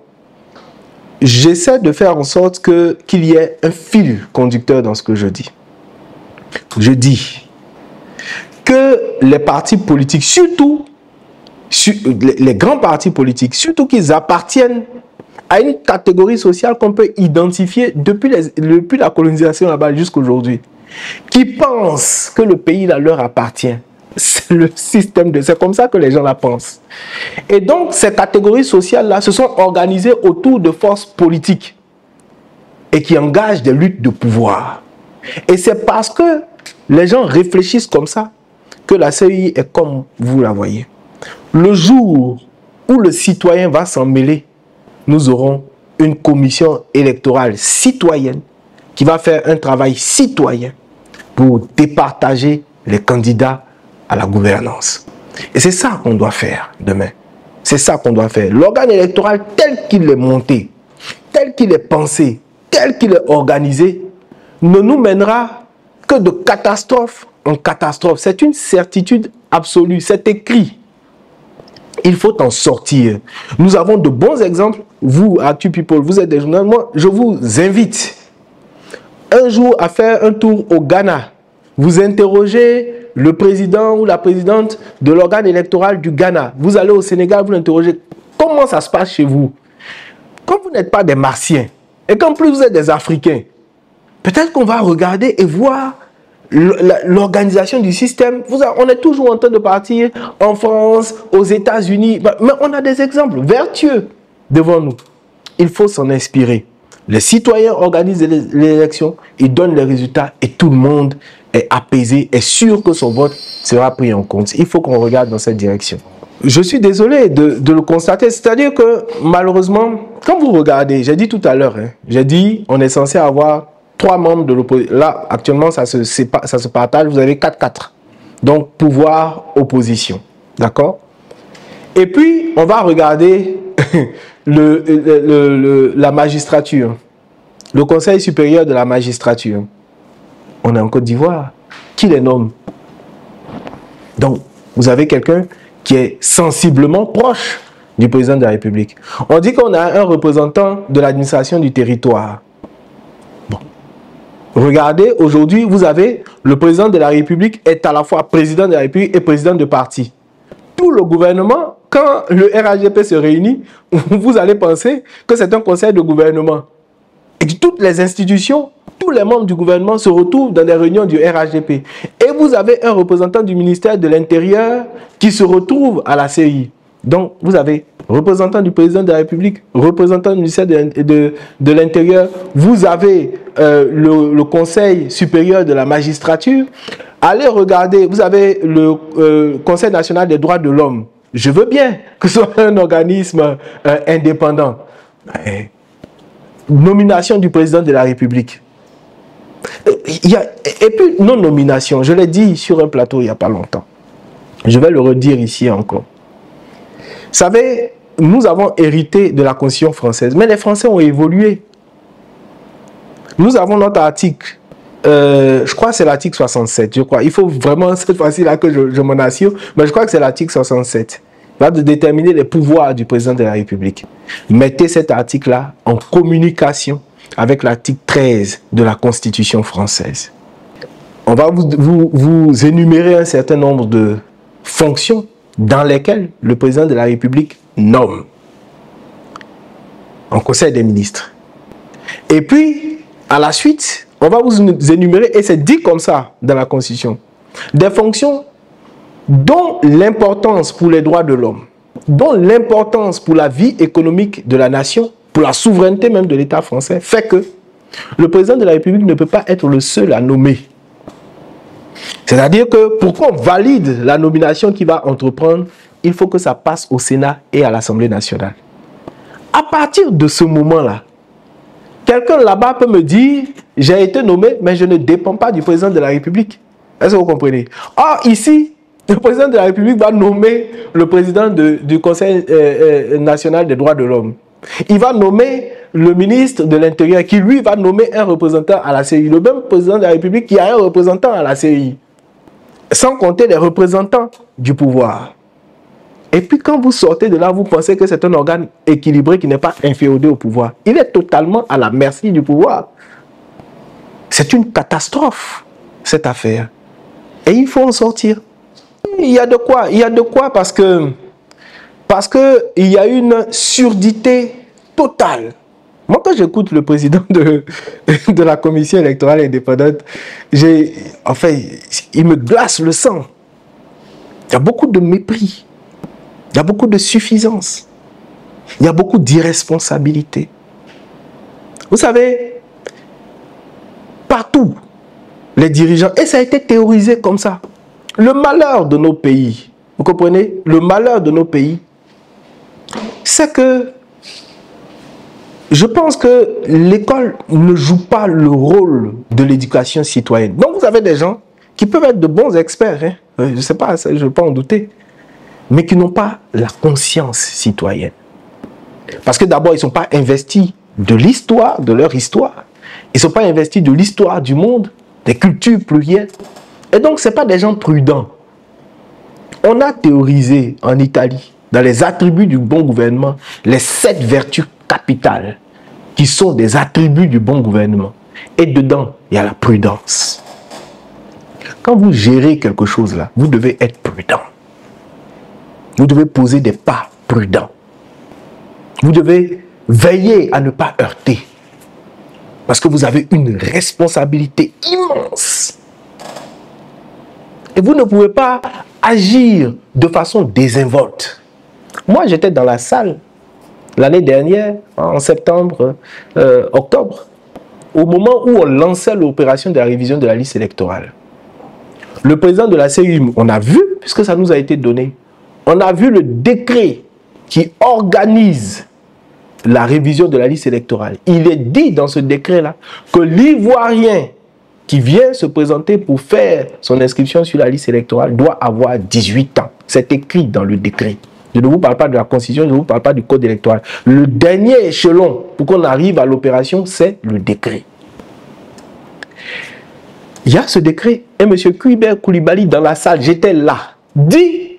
j'essaie de faire en sorte qu'il y ait un fil conducteur dans ce que je dis. Je dis que les partis politiques, surtout les grands partis politiques, surtout qu'ils appartiennent à une catégorie sociale qu'on peut identifier depuis la colonisation là-bas jusqu'à aujourd'hui, qui pensent que le pays là leur appartient. C'est le système c'est comme ça que les gens la pensent. Et donc ces catégories sociales-là se sont organisées autour de forces politiques et qui engagent des luttes de pouvoir. Et c'est parce que les gens réfléchissent comme ça que la CEI est comme vous la voyez. Le jour où le citoyen va s'en mêler, nous aurons une commission électorale citoyenne qui va faire un travail citoyen pour départager les candidats à la gouvernance. Et c'est ça qu'on doit faire demain. C'est ça qu'on doit faire. L'organe électoral tel qu'il est monté, tel qu'il est pensé, tel qu'il est organisé, ne nous mènera que de catastrophe en catastrophe. C'est une certitude absolue, c'est écrit. Il faut en sortir. Nous avons de bons exemples. Vous, Actu People, vous êtes des journalistes. Moi, je vous invite un jour à faire un tour au Ghana. Vous interrogez le président ou la présidente de l'organe électoral du Ghana. Vous allez au Sénégal, vous l'interrogez. Comment ça se passe chez vous? Quand vous n'êtes pas des Martiens et qu'en plus vous êtes des Africains, peut-être qu'on va regarder et voir l'organisation du système. On est toujours en train de partir en France, aux États-Unis, mais on a des exemples vertueux devant nous. Il faut s'en inspirer. Les citoyens organisent l'élection, ils donnent les résultats et tout le monde est apaisé, est sûr que son vote sera pris en compte. Il faut qu'on regarde dans cette direction. Je suis désolé de le constater, c'est-à-dire que malheureusement, quand vous regardez, j'ai dit tout à l'heure, j'ai dit on est censé avoir 3 membres de l'opposition. Là, actuellement, ça se partage, vous avez 4-4. Donc, pouvoir, opposition. D'accord? Et puis, on va regarder la magistrature. Le Conseil supérieur de la magistrature. On est en Côte d'Ivoire. Qui les nomme? Donc, vous avez quelqu'un qui est sensiblement proche du président de la République. On dit qu'on a un représentant de l'administration du territoire. Bon. Regardez, aujourd'hui, vous avez le président de la République est à la fois président de la République et président de parti. Tout le gouvernement, quand le RHDP se réunit, vous allez penser que c'est un conseil de gouvernement. Et que toutes les institutions, tous les membres du gouvernement se retrouvent dans des réunions du RHDP. Et vous avez un représentant du ministère de l'Intérieur qui se retrouve à la CI. Donc, vous avez représentant du président de la République, représentant du ministère de l'Intérieur, vous avez le Conseil supérieur de la magistrature. Allez regarder, vous avez le Conseil national des droits de l'homme. Je veux bien que ce soit un organisme indépendant. Nomination du président de la République. Et puis, non-nomination, je l'ai dit sur un plateau il n'y a pas longtemps. Je vais le redire ici encore. Vous savez, nous avons hérité de la Constitution française, mais les Français ont évolué. Nous avons notre article, je crois que c'est l'article 67, je crois. Il faut vraiment cette fois-ci-là que je m'en assure, mais je crois que c'est l'article 67. Il va de déterminer les pouvoirs du président de la République. Mettez cet article-là en communication avec l'article 13 de la Constitution française. On va vous énumérer un certain nombre de fonctions dans lesquelles le président de la République nomme en Conseil des ministres. Et puis, à la suite, on va vous énumérer, et c'est dit comme ça dans la Constitution, des fonctions dont l'importance pour les droits de l'homme, dont l'importance pour la vie économique de la nation, pour la souveraineté même de l'État français, fait que le président de la République ne peut pas être le seul à nommer. C'est-à-dire que pour qu'on valide la nomination qu'il va entreprendre, il faut que ça passe au Sénat et à l'Assemblée nationale. À partir de ce moment-là, quelqu'un là-bas peut me dire, j'ai été nommé, mais je ne dépends pas du président de la République. Est-ce que vous comprenez? Or, ici, le président de la République va nommer le président du Conseil national des droits de l'homme. Il va nommer le ministre de l'Intérieur qui, lui, va nommer un représentant à la CI. Le même président de la République qui a un représentant à la CI. Sans compter les représentants du pouvoir. Et puis quand vous sortez de là, vous pensez que c'est un organe équilibré qui n'est pas inféodé au pouvoir. Il est totalement à la merci du pouvoir. C'est une catastrophe, cette affaire. Et il faut en sortir. Il y a de quoi parce que il y a une surdité totale. Moi, quand j'écoute le président de la commission électorale indépendante, il me glace le sang. Il y a beaucoup de mépris. Il y a beaucoup de suffisance. Il y a beaucoup d'irresponsabilité. Vous savez, partout, les dirigeants, et ça a été théorisé comme ça, le malheur de nos pays, vous comprenez? Le malheur de nos pays c'est que je pense que l'école ne joue pas le rôle de l'éducation citoyenne. Donc vous avez des gens qui peuvent être de bons experts, hein, je ne sais pas, je ne peux pas en douter, mais qui n'ont pas la conscience citoyenne. Parce que d'abord, ils ne sont pas investis de l'histoire, de leur histoire. Ils ne sont pas investis de l'histoire du monde, des cultures plurielles. Et donc, ce ne sont pas des gens prudents. On a théorisé en Italie, dans les attributs du bon gouvernement, les 7 vertus capitales qui sont des attributs du bon gouvernement. Et dedans, il y a la prudence. Quand vous gérez quelque chose là, vous devez être prudent. Vous devez poser des pas prudents. Vous devez veiller à ne pas heurter. Parce que vous avez une responsabilité immense. Et vous ne pouvez pas agir de façon désinvolte. Moi, j'étais dans la salle l'année dernière, en septembre, octobre, au moment où on lançait l'opération de la révision de la liste électorale. Le président de la CEI, on a vu, puisque ça nous a été donné, on a vu le décret qui organise la révision de la liste électorale. Il est dit dans ce décret-là que l'Ivoirien qui vient se présenter pour faire son inscription sur la liste électorale doit avoir 18 ans. C'est écrit dans le décret. Je ne vous parle pas de la Constitution, je ne vous parle pas du Code électoral. Le dernier échelon pour qu'on arrive à l'opération, c'est le décret. Il y a ce décret et M. Cuibert Koulibaly dans la salle, j'étais là, dit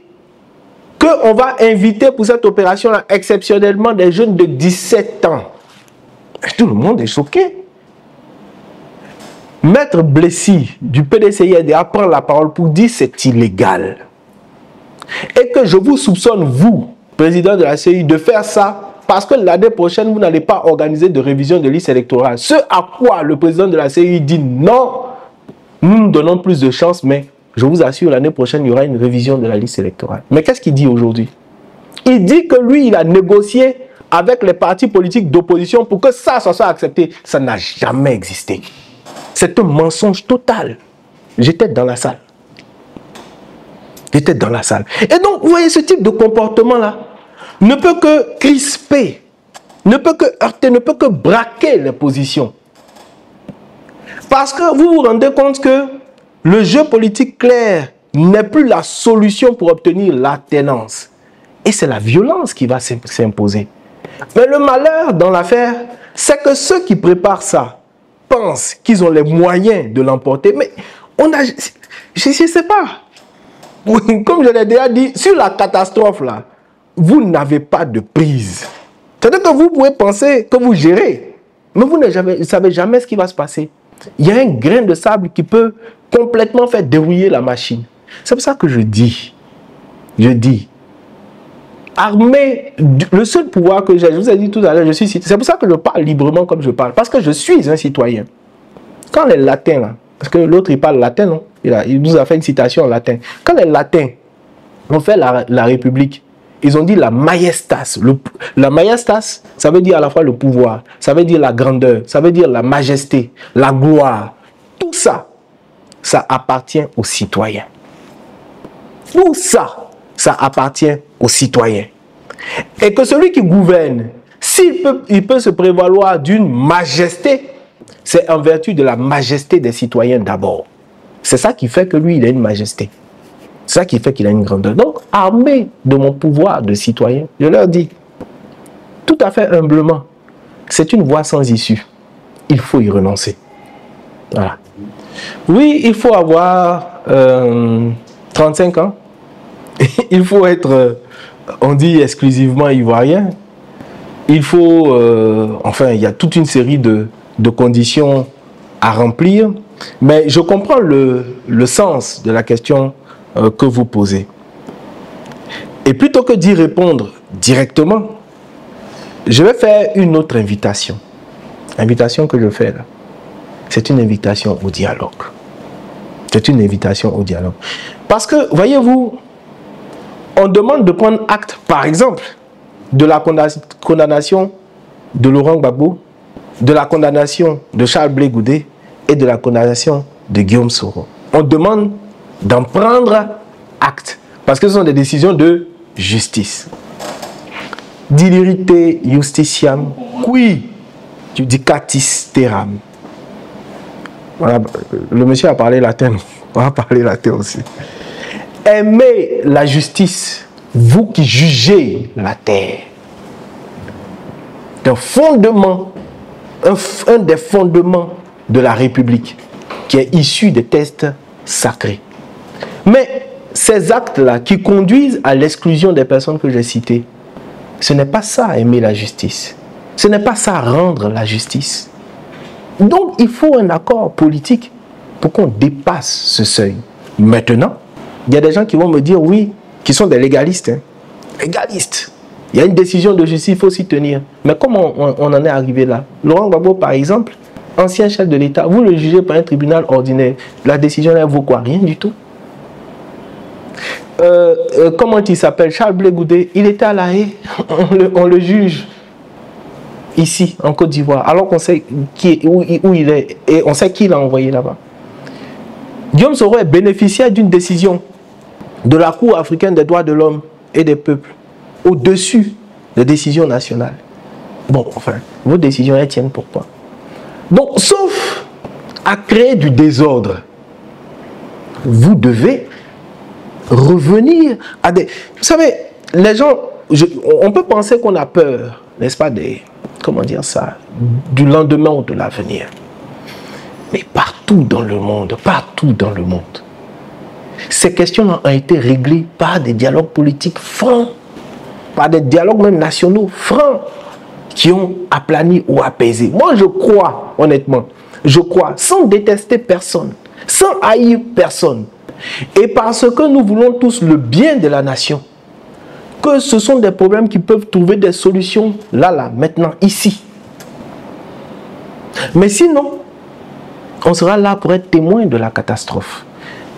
qu'on va inviter pour cette opération-là exceptionnellement des jeunes de 17 ans. Tout le monde est choqué. Maître Blessy du PDCIRDA prend la parole pour dire que c'est illégal. Et que je vous soupçonne, vous, président de la CEI, de faire ça parce que l'année prochaine, vous n'allez pas organiser de révision de liste électorale. Ce à quoi le président de la CEI dit non, nous nous donnons plus de chance, mais je vous assure, l'année prochaine, il y aura une révision de la liste électorale. Mais qu'est-ce qu'il dit aujourd'hui? Il dit que lui, il a négocié avec les partis politiques d'opposition pour que ça soit accepté. Ça n'a jamais existé. C'est un mensonge total. J'étais dans la salle. J'étais dans la salle. Et donc, vous voyez, ce type de comportement-là ne peut que crisper, ne peut que heurter, ne peut que braquer les positions. Parce que vous vous rendez compte que le jeu politique clair n'est plus la solution pour obtenir l'alternance. Et c'est la violence qui va s'imposer. Mais le malheur dans l'affaire, c'est que ceux qui préparent ça pensent qu'ils ont les moyens de l'emporter. Mais on a... Je ne sais pas. Comme je l'ai déjà dit, sur la catastrophe là, vous n'avez pas de prise. C'est-à-dire que vous pouvez penser que vous gérez, mais vous ne savez jamais ce qui va se passer. Il y a un grain de sable qui peut complètement faire dérouiller la machine. C'est pour ça que je dis, armé, le seul pouvoir que j'ai, je vous ai dit tout à l'heure, je suis citoyen. C'est pour ça que je parle librement comme je parle, parce que je suis un citoyen. Quand les latins, là, parce que l'autre il parle latin, non? Il nous a fait une citation en latin. Quand les latins ont fait la République, ils ont dit la majestas. La majestas, ça veut dire à la fois le pouvoir, ça veut dire la grandeur, ça veut dire la majesté, la gloire. Tout ça, ça appartient aux citoyens. Tout ça, ça appartient aux citoyens. Et que celui qui gouverne, il peut se prévaloir d'une majesté, c'est en vertu de la majesté des citoyens d'abord. C'est ça qui fait que lui, il a une majesté. C'est ça qui fait qu'il a une grandeur. Donc, armé de mon pouvoir de citoyen, je leur dis, tout à fait humblement, c'est une voie sans issue. Il faut y renoncer. Voilà. Oui, il faut avoir 35 ans. Il faut être, on dit exclusivement ivoirien. Il faut, enfin, il y a toute une série de conditions à remplir. Mais je comprends le sens de la question que vous posez. Et plutôt que d'y répondre directement, je vais faire une autre invitation. L'invitation que je fais là, c'est une invitation au dialogue. C'est une invitation au dialogue. Parce que, voyez-vous, on demande de prendre acte, par exemple, de la condamnation de Laurent Gbagbo, de la condamnation de Charles Blé Goudé et de la condamnation de Guillaume Soro. On demande d'en prendre acte, parce que ce sont des décisions de justice. dilirite justitiam, qui judicatis terram. Voilà, le monsieur a parlé latin, on va parler latin aussi. Aimez la justice, vous qui jugez la terre. Un fondement, un des fondements de la République qui est issu des textes sacrés. Mais ces actes-là qui conduisent à l'exclusion des personnes que j'ai citées, ce n'est pas ça aimer la justice. Ce n'est pas ça rendre la justice. Donc il faut un accord politique pour qu'on dépasse ce seuil. Maintenant, il y a des gens qui vont me dire oui, qui sont des légalistes. Hein. Légalistes. Il y a une décision de justice, il faut s'y tenir. Mais comment on en est arrivé là? Laurent Gbagbo, par exemple, ancien chef de l'État, vous le jugez par un tribunal ordinaire. La décision, elle vaut quoi? Rien du tout. Comment il s'appelle? Charles Blé Goudé, il était à La Haye. On le juge ici, en Côte d'Ivoire, alors qu'on sait où il est et on sait qui l'a envoyé là-bas. Guillaume Soro est bénéficiaire d'une décision de la Cour africaine des droits de l'homme et des peuples au-dessus des décisions nationales. Bon, enfin, vos décisions, elles tiennent pourquoi? Donc, sauf à créer du désordre, vous devez revenir à des... Vous savez, les gens, on peut penser qu'on a peur, n'est-ce pas, comment dire ça, du lendemain ou de l'avenir. Mais partout dans le monde, ces questions ont été réglées par des dialogues politiques francs, par des dialogues même nationaux francs, qui ont aplani ou apaisé. Moi, je crois, honnêtement, sans détester personne, sans haïr personne, et parce que nous voulons tous le bien de la nation, que ce sont des problèmes qui peuvent trouver des solutions là, maintenant, ici. Mais sinon, on sera là pour être témoin de la catastrophe.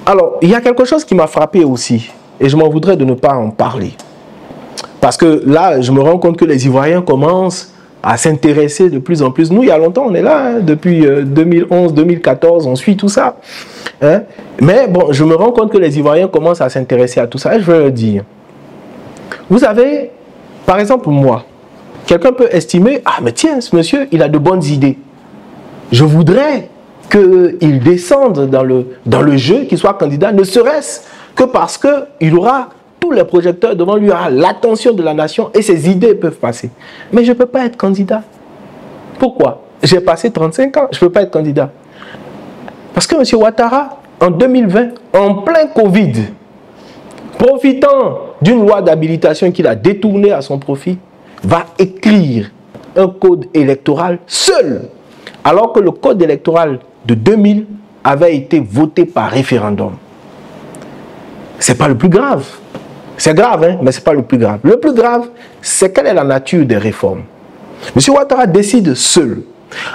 Alors, il y a quelque chose qui m'a frappé aussi, et je m'en voudrais de ne pas en parler. Parce que là, je me rends compte que les Ivoiriens commencent à s'intéresser de plus en plus. Nous, il y a longtemps, on est là, hein, depuis 2011, 2014, on suit tout ça. Hein. Mais bon, je me rends compte que les Ivoiriens commencent à s'intéresser à tout ça. Et je veux leur dire, vous savez, par exemple, moi, quelqu'un peut estimer, ah mais tiens, ce monsieur, il a de bonnes idées. Je voudrais qu'il descende dans le jeu, qu'il soit candidat, ne serait-ce que parce qu'il aura tous les projecteurs devant lui, aura l'attention de la nation et ses idées peuvent passer. Mais je ne peux pas être candidat. Pourquoi? J'ai passé 35 ans, je ne peux pas être candidat. Parce que M. Ouattara, en 2020, en plein Covid, profitant d'une loi d'habilitation qu'il a détournée à son profit, va écrire un code électoral seul, alors que le code électoral de 2000 avait été voté par référendum. C'est pas le plus grave. C'est grave, hein, mais c'est pas le plus grave. Le plus grave, c'est quelle est la nature des réformes. M. Ouattara décide seul.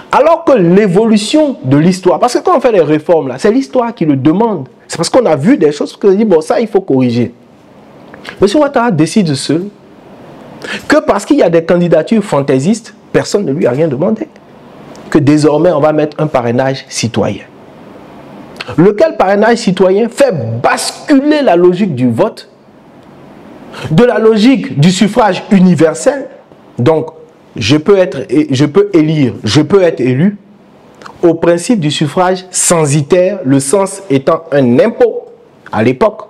Alors que l'évolution de l'histoire, parce que quand on fait les réformes, là, c'est l'histoire qui le demande. C'est parce qu'on a vu des choses qu'on dit, bon, ça, il faut corriger. M. Ouattara décide seul que parce qu'il y a des candidatures fantaisistes, personne ne lui a rien demandé. Que désormais, on va mettre un parrainage citoyen. Lequel parrainage citoyen fait basculer la logique du vote, de la logique du suffrage universel. Donc, je peux élire, je peux être élu, au principe du suffrage censitaire, le sens étant un impôt à l'époque.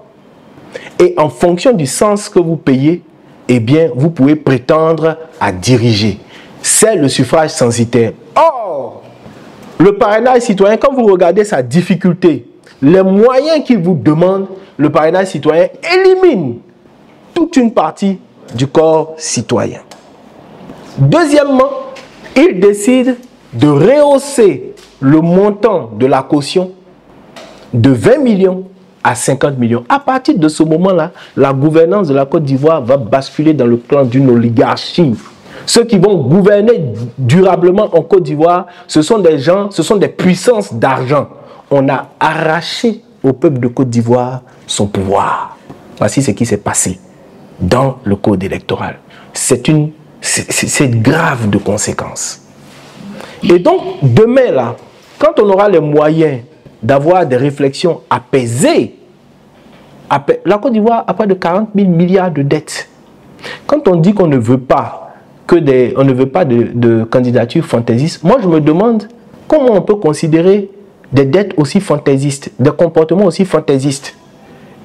Et en fonction du sens que vous payez, eh bien, vous pouvez prétendre à diriger. C'est le suffrage censitaire. Or, le parrainage citoyen, quand vous regardez sa difficulté, les moyens qu'il vous demande, le parrainage citoyen élimine toute une partie du corps citoyen. Deuxièmement, il décide de rehausser le montant de la caution de 20 millions à 50 millions. À partir de ce moment-là, la gouvernance de la Côte d'Ivoire va basculer dans le plan d'une oligarchie. Ceux qui vont gouverner durablement en Côte d'Ivoire, ce sont des gens, ce sont des puissances d'argent. On a arraché au peuple de Côte d'Ivoire son pouvoir. Voici ce qui s'est passé dans le code électoral. C'est grave de conséquences. Et donc, demain, là, quand on aura les moyens d'avoir des réflexions apaisées, la Côte d'Ivoire a pas de 40 000 milliards de dettes. Quand on dit qu'on ne veut pas de candidature fantaisiste, moi je me demande comment on peut considérer des dettes aussi fantaisistes, des comportements aussi fantaisistes,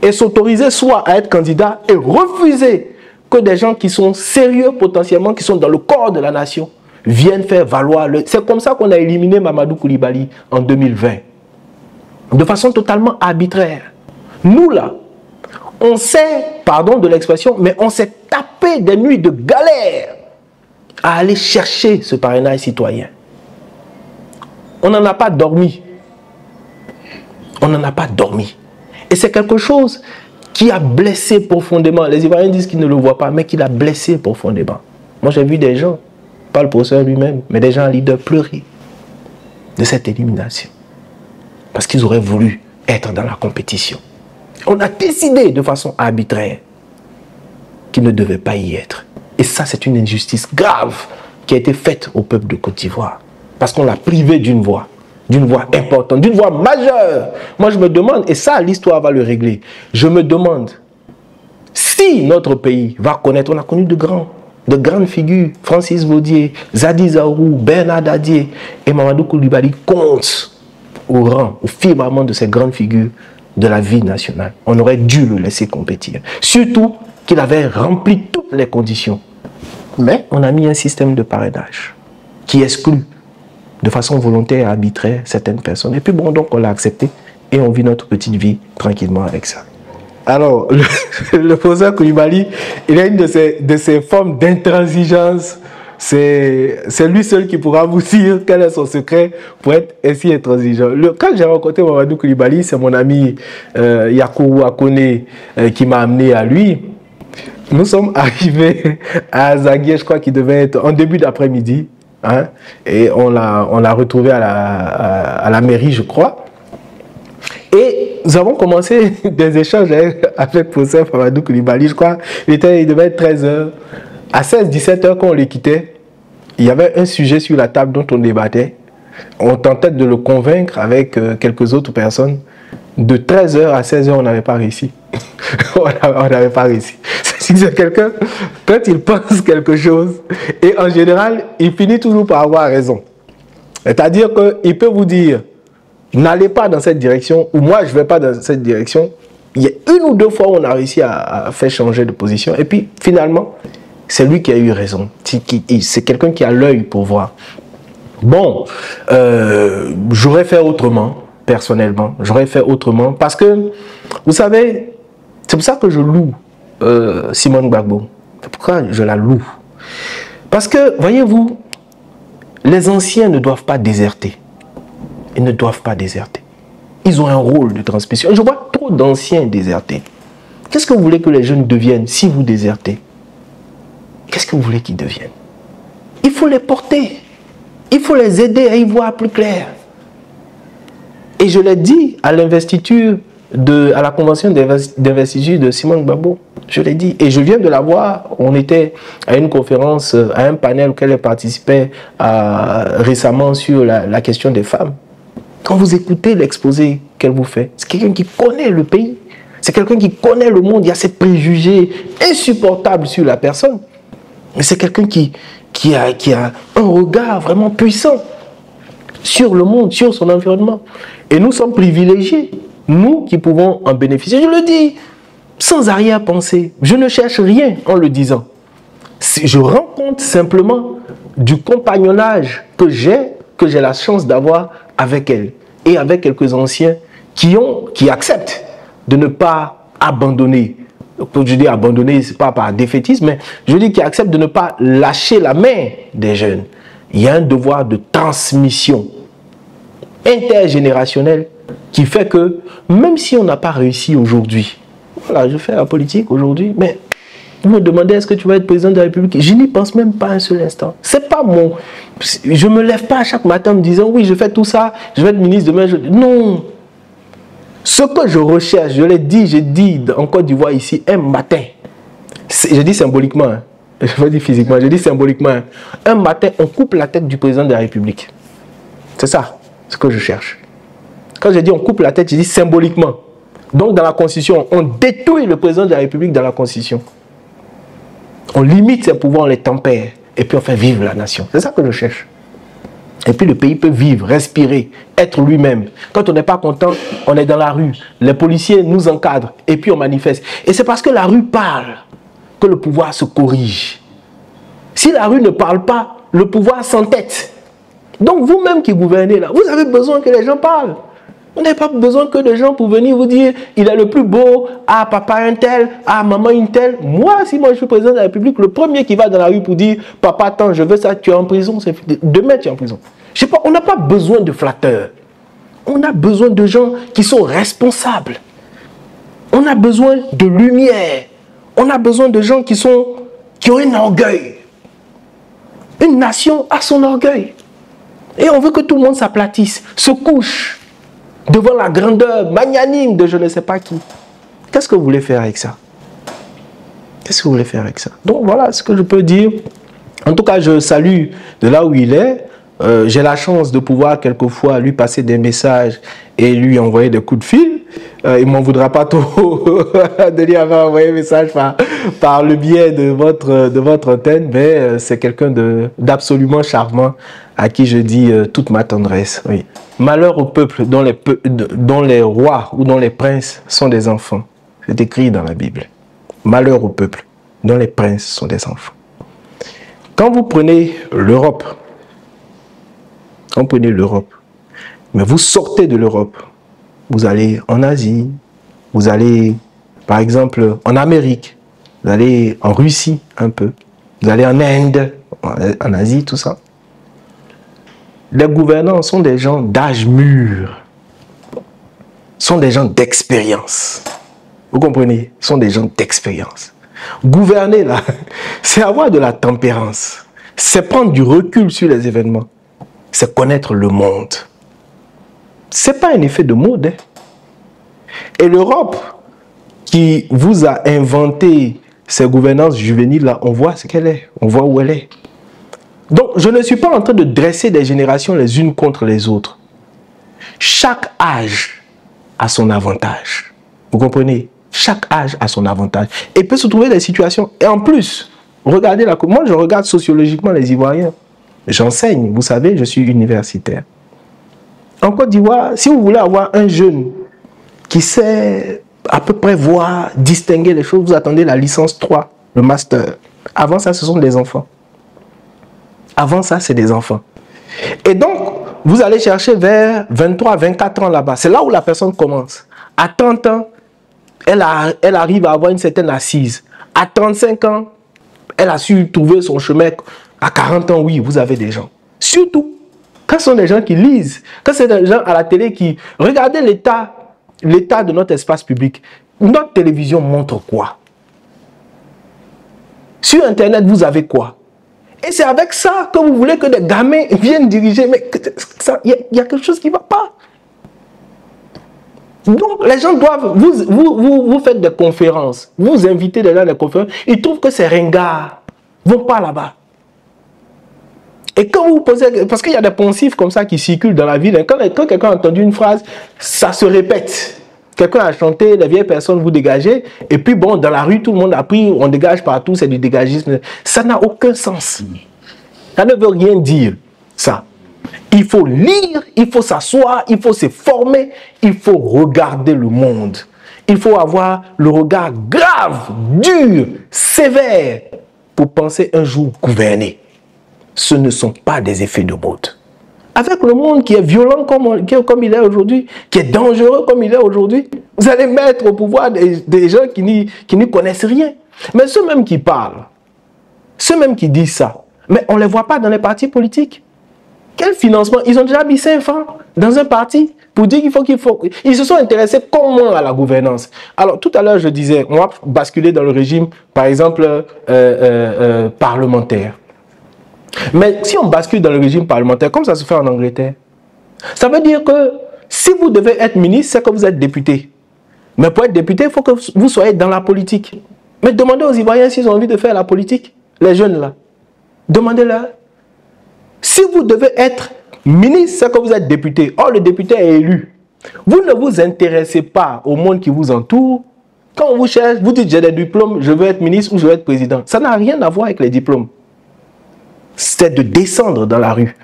et s'autoriser soit à être candidat et refuser que des gens qui sont sérieux potentiellement, qui sont dans le corps de la nation, viennent faire valoir. C'est comme ça qu'on a éliminé Mamadou Koulibaly en 2020. De façon totalement arbitraire. Nous là, on s'est, pardon de l'expression, mais on s'est tapé des nuits de galère à aller chercher ce parrainage citoyen. On n'en a pas dormi. On n'en a pas dormi. Et c'est quelque chose qui a blessé profondément. Les Ivoiriens disent qu'ils ne le voient pas, mais qui l'a blessé profondément. Moi, j'ai vu des gens, pas le professeur lui-même, mais des gens leaders pleurer de cette élimination. Parce qu'ils auraient voulu être dans la compétition. On a décidé de façon arbitraire qu'ils ne devaient pas y être. Et ça, c'est une injustice grave qui a été faite au peuple de Côte d'Ivoire. Parce qu'on l'a privé d'une voix importante, d'une voix majeure. Moi, je me demande, et ça, l'histoire va le régler, je me demande si notre pays va connaître, on a connu de grandes figures, Francis Vaudier, Zadi Zaourou, Bernard Dadier et Mamadou Koulibaly comptent au rang, au firmament de ces grandes figures de la vie nationale. On aurait dû le laisser compétir. Surtout qu'il avait rempli toutes les conditions. Mais on a mis un système de parrainage qui exclut de façon volontaire et arbitraire certaines personnes. Et puis bon, donc on l'a accepté et on vit notre petite vie tranquillement avec ça. Alors, le professeur Koulibaly, il a une de ces formes d'intransigeance. C'est lui seul qui pourra vous dire quel est son secret pour être ainsi intransigeant. Quand j'ai rencontré Mamadou Koulibaly, c'est mon ami Yakourou Akone qui m'a amené à lui. Nous sommes arrivés à Zaguier, je crois qu'il devait être en début d'après-midi. Hein, et on l'a retrouvé à la mairie, je crois. Et nous avons commencé des échanges avec le professeur Mamadou Koulibaly, je crois. Il devait être 13h. À 16-17h, quand on les quittait, il y avait un sujet sur la table dont on débattait. On tentait de le convaincre avec quelques autres personnes. De 13h à 16h, on n'avait pas réussi. On n'avait pas réussi. C'est quelqu'un, quand il pense quelque chose, et en général, il finit toujours par avoir raison. C'est-à-dire qu'il peut vous dire, n'allez pas dans cette direction, ou moi, je ne vais pas dans cette direction. Il y a une ou deux fois où on a réussi à faire changer de position, et puis finalement, c'est lui qui a eu raison. C'est quelqu'un qui a l'œil pour voir. Bon, j'aurais fait autrement, personnellement. J'aurais fait autrement, parce que, vous savez, c'est pour ça que je loue Simone Gbagbo. C'est pourquoi je la loue. Parce que, voyez-vous, les anciens ne doivent pas déserter. Ils ne doivent pas déserter. Ils ont un rôle de transmission. Je vois trop d'anciens déserter. Qu'est-ce que vous voulez que les jeunes deviennent si vous désertez? Qu'est-ce que vous voulez qu'ils deviennent? Il faut les porter. Il faut les aider à y voir plus clair. Et je l'ai dit à l'investiture, à la convention d'investiture de Simone Gbagbo. Je l'ai dit. Et je viens de la voir. On était à une conférence, à un panel auquel elle participait récemment sur la question des femmes. Quand vous écoutez l'exposé qu'elle vous fait, c'est quelqu'un qui connaît le pays. C'est quelqu'un qui connaît le monde. Il y a ces préjugés insupportables sur la personne. Mais c'est quelqu'un qui a un regard vraiment puissant sur le monde, sur son environnement. Et nous sommes privilégiés, nous qui pouvons en bénéficier. Je le dis sans arrière-pensée. Je ne cherche rien en le disant. Je rends compte simplement du compagnonnage que j'ai la chance d'avoir avec elle et avec quelques anciens qui acceptent de ne pas abandonner. Je dis abandonner, ce n'est pas par défaitisme, mais je dis qui acceptent de ne pas lâcher la main des jeunes. Il y a un devoir de transmission intergénérationnelle qui fait que même si on n'a pas réussi aujourd'hui, voilà, je fais la politique aujourd'hui, mais vous me demandez est-ce que tu vas être président de la République, je n'y pense même pas un seul instant. C'est pas mon... Je me lève pas chaque matin en me disant oui, je fais tout ça, je vais être ministre demain. Non. Ce que je recherche, je l'ai dit, j'ai dit en Côte d'Ivoire ici, un matin, je dis symboliquement, hein, je ne veux pas dire physiquement, je dis symboliquement, hein, un matin, on coupe la tête du président de la République. C'est ça, ce que je cherche. Quand je dis on coupe la tête, je dis symboliquement. Donc dans la Constitution, on détruit le président de la République dans la Constitution. On limite ses pouvoirs, on les tempère. Et puis on fait vivre la nation. C'est ça que je cherche. Et puis le pays peut vivre, respirer, être lui-même. Quand on n'est pas content, on est dans la rue. Les policiers nous encadrent et puis on manifeste. Et c'est parce que la rue parle que le pouvoir se corrige. Si la rue ne parle pas, le pouvoir s'entête. Donc vous-même qui gouvernez là, vous avez besoin que les gens parlent. Vous n'avez pas besoin que des gens pour venir vous dire il est le plus beau, ah papa un tel, ah maman une telle. Moi, si moi je suis président de la République, le premier qui va dans la rue pour dire papa attends, je veux ça, tu es en prison, demain tu es en prison. Je sais pas, on n'a pas besoin de flatteurs. On a besoin de gens qui sont responsables. On a besoin de lumière. On a besoin de gens qui ont un orgueil. Une nation a son orgueil. Et on veut que tout le monde s'aplatisse, se couche devant la grandeur magnanime de je ne sais pas qui. Qu'est-ce que vous voulez faire avec ça? Qu'est-ce que vous voulez faire avec ça? Donc voilà ce que je peux dire. En tout cas, je salue de là où il est. J'ai la chance de pouvoir quelquefois lui passer des messages et lui envoyer des coups de fil. Il ne m'en voudra pas trop de lui avoir envoyé un message par le biais de votre antenne, mais c'est quelqu'un d'absolument charmant à qui je dis toute ma tendresse. Oui. Malheur au peuple dont les rois ou dont les princes sont des enfants. C'est écrit dans la Bible. Malheur au peuple dont les princes sont des enfants. Quand vous prenez l'Europe, mais vous sortez de l'Europe, vous allez en Asie, vous allez par exemple en Amérique, vous allez en Russie un peu, vous allez en Inde, en Asie, tout ça. Les gouvernants sont des gens d'âge mûr, sont des gens d'expérience. Vous comprenez? Sont des gens d'expérience. Gouverner là, c'est avoir de la tempérance, c'est prendre du recul sur les événements, c'est connaître le monde. C'est pas un effet de mode. Et l'Europe qui vous a inventé ces gouvernances juvéniles là, on voit ce qu'elle est, on voit où elle est. Donc je ne suis pas en train de dresser des générations les unes contre les autres. Chaque âge a son avantage. Vous comprenez? Chaque âge a son avantage. Et peut se trouver des situations. Et en plus, regardez moi je regarde sociologiquement les Ivoiriens. J'enseigne, vous savez, je suis universitaire. En Côte d'Ivoire, si vous voulez avoir un jeune qui sait à peu près voir, distinguer les choses, vous attendez la licence 3, le master. Avant ça, ce sont des enfants. Avant ça, c'est des enfants. Et donc, vous allez chercher vers 23, 24 ans là-bas. C'est là où la personne commence. À 30 ans, elle arrive à avoir une certaine assise. À 35 ans, elle a su trouver son chemin. À 40 ans, oui, vous avez des gens. Surtout, quand ce sont des gens qui lisent, quand c'est des gens à la télé qui... Regardez l'état de notre espace public. Notre télévision montre quoi? Sur Internet, vous avez quoi? Et c'est avec ça que vous voulez que des gamins viennent diriger. Mais il y a quelque chose qui ne va pas. Donc, les gens doivent... Vous faites des conférences. Vous invitez des gens à des conférences. Ils trouvent que c'est ringard. Ils ne vont pas là-bas. Et quand vous posez... Parce qu'il y a des poncifs comme ça qui circulent dans la ville. Quand quelqu'un a entendu une phrase, ça se répète. Quelqu'un a chanté, les vieilles personnes vous dégagez. Et puis bon, dans la rue, tout le monde a pris, on dégage partout, c'est du dégagisme. Ça n'a aucun sens. Ça ne veut rien dire, ça. Il faut lire, il faut s'asseoir, il faut se former, il faut regarder le monde. Il faut avoir le regard grave, dur, sévère, pour penser un jour gouverner. Ce ne sont pas des effets de mode. Avec le monde qui est violent comme il est aujourd'hui, qui est dangereux comme il est aujourd'hui, vous allez mettre au pouvoir des gens qui n'y connaissent rien. Mais ceux mêmes qui parlent, ceux mêmes qui disent ça, mais on ne les voit pas dans les partis politiques. Quel financement? Ils ont déjà mis 5 francs dans un parti pour dire qu'il faut... Ils se sont intéressés comment à la gouvernance? Alors tout à l'heure je disais, on va basculer dans le régime, par exemple, parlementaire. Mais si on bascule dans le régime parlementaire, comme ça se fait en Angleterre, ça veut dire que si vous devez être ministre, c'est que vous êtes député. Mais pour être député, il faut que vous soyez dans la politique. Mais demandez aux Ivoiriens s'ils ont envie de faire la politique, les jeunes là. Demandez-leur. Si vous devez être ministre, c'est que vous êtes député. Or, le député est élu. Vous ne vous intéressez pas au monde qui vous entoure. Quand on vous cherche, vous dites j'ai des diplômes, je veux être ministre ou je veux être président. Ça n'a rien à voir avec les diplômes. C'est de descendre dans la rue.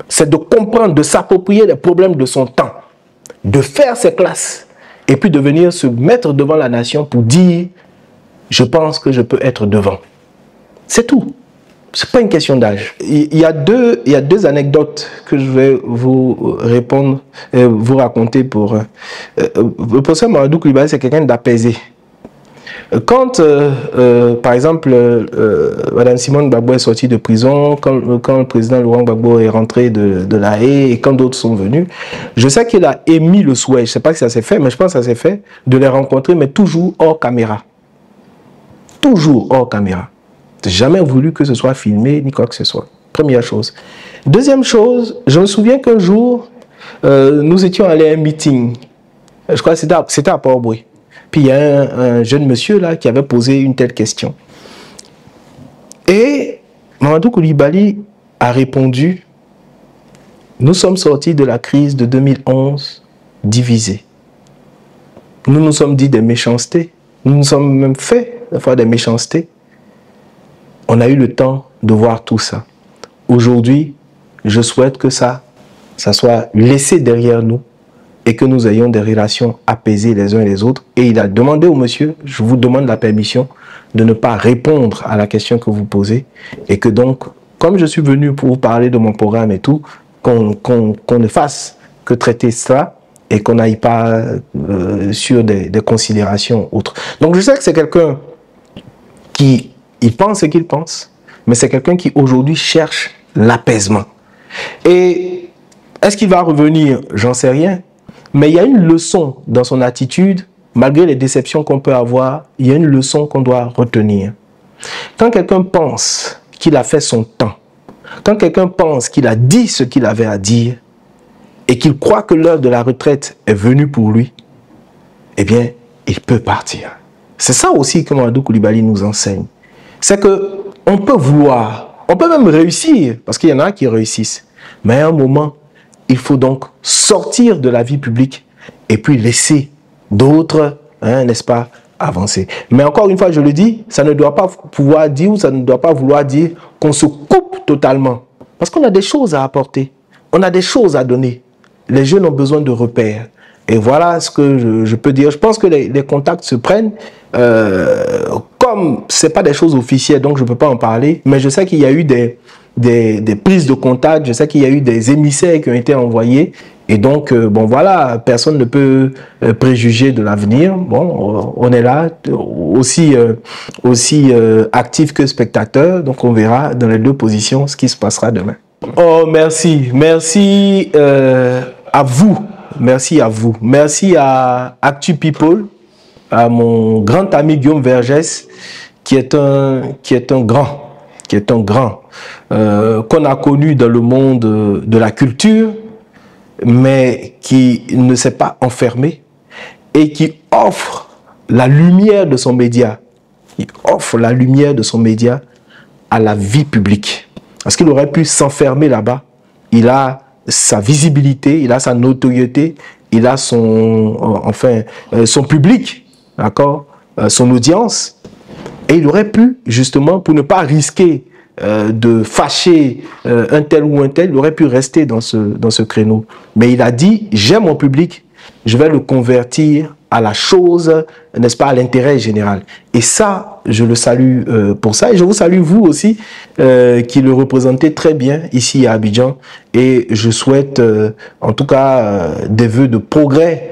C'est de comprendre, de s'approprier les problèmes de son temps. De faire ses classes. Et puis de venir se mettre devant la nation pour dire je pense que je peux être devant. C'est tout. Ce n'est pas une question d'âge. Il y a deux anecdotes que je vais vous répondre, vous raconter pour... le professeur Mamadou Coulibaly, c'est quelqu'un d'apaisé. Quand, par exemple, Mme Simone Gbagbo est sortie de prison, quand le président Laurent Gbagbo est rentré de La Haye et quand d'autres sont venus, je sais qu'il a émis le souhait, je ne sais pas si ça s'est fait, mais je pense que ça s'est fait, de les rencontrer, mais toujours hors caméra. Toujours hors caméra. Jamais voulu que ce soit filmé, ni quoi que ce soit. Première chose. Deuxième chose, je me souviens qu'un jour, nous étions allés à un meeting. Je crois que c'était à Port-Boué. Puis il y a un jeune monsieur là qui avait posé une telle question. Et Mamadou Coulibaly a répondu, nous sommes sortis de la crise de 2011 divisés. Nous nous sommes dit des méchancetés. Nous nous sommes même fait à faire des méchancetés. On a eu le temps de voir tout ça. Aujourd'hui, je souhaite que ça soit laissé derrière nous et que nous ayons des relations apaisées les uns et les autres. Et il a demandé au monsieur, je vous demande la permission de ne pas répondre à la question que vous posez et que donc, comme je suis venu pour vous parler de mon programme et tout, qu'on ne fasse que traiter cela et qu'on n'aille pas sur des considérations autres. Donc je sais que c'est quelqu'un qui... Il pense ce qu'il pense, mais c'est quelqu'un qui aujourd'hui cherche l'apaisement. Et est-ce qu'il va revenir? J'en sais rien. Mais il y a une leçon dans son attitude, malgré les déceptions qu'on peut avoir, il y a une leçon qu'on doit retenir. Quand quelqu'un pense qu'il a fait son temps, quand quelqu'un pense qu'il a dit ce qu'il avait à dire, et qu'il croit que l'heure de la retraite est venue pour lui, eh bien, il peut partir. C'est ça aussi que Mamadou Coulibaly nous enseigne. C'est qu'on peut vouloir, on peut même réussir, parce qu'il y en a qui réussissent. Mais à un moment, il faut donc sortir de la vie publique et puis laisser d'autres, n'est-ce pas, avancer. Mais encore une fois, je le dis, ça ne doit pas pouvoir dire ou ça ne doit pas vouloir dire qu'on se coupe totalement. Parce qu'on a des choses à apporter, on a des choses à donner. Les jeunes ont besoin de repères. Et voilà ce que je peux dire. Je pense que les contacts se prennent. Comme ce n'est pas des choses officielles, donc je ne peux pas en parler. Mais je sais qu'il y a eu des prises de contact. Je sais qu'il y a eu des émissaires qui ont été envoyés. Et donc, bon voilà, personne ne peut préjuger de l'avenir. Bon, on est là, aussi actif que spectateur. Donc on verra dans les deux positions ce qui se passera demain. Oh, merci. Merci à vous. Merci à vous. Merci à Actu People, à mon grand ami Guillaume Vergès, qui est un grand, qu'on a connu dans le monde de la culture, mais qui ne s'est pas enfermé et qui offre la lumière de son média. Il offre la lumière de son média à la vie publique. Parce qu'il aurait pu s'enfermer là-bas. Il a sa visibilité, il a sa notoriété, il a son public, d'accord, son audience. Et il aurait pu, justement, pour ne pas risquer de fâcher un tel ou un tel, il aurait pu rester dans ce créneau. Mais il a dit, j'aime mon public, je vais le convertir à la chose, n'est-ce pas, à l'intérêt général. Et ça, je le salue pour ça. Et je vous salue, vous aussi, qui le représentez très bien ici à Abidjan. Et je souhaite, en tout cas, des vœux de progrès.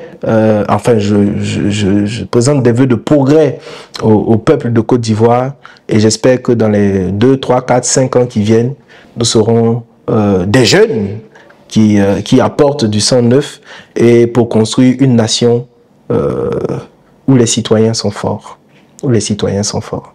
Enfin, je présente des vœux de progrès au peuple de Côte d'Ivoire. Et j'espère que dans les 2, 3, 4, 5 ans qui viennent, nous serons des jeunes qui apportent du sang neuf et pour construire une nation où les citoyens sont forts. Où les citoyens sont forts.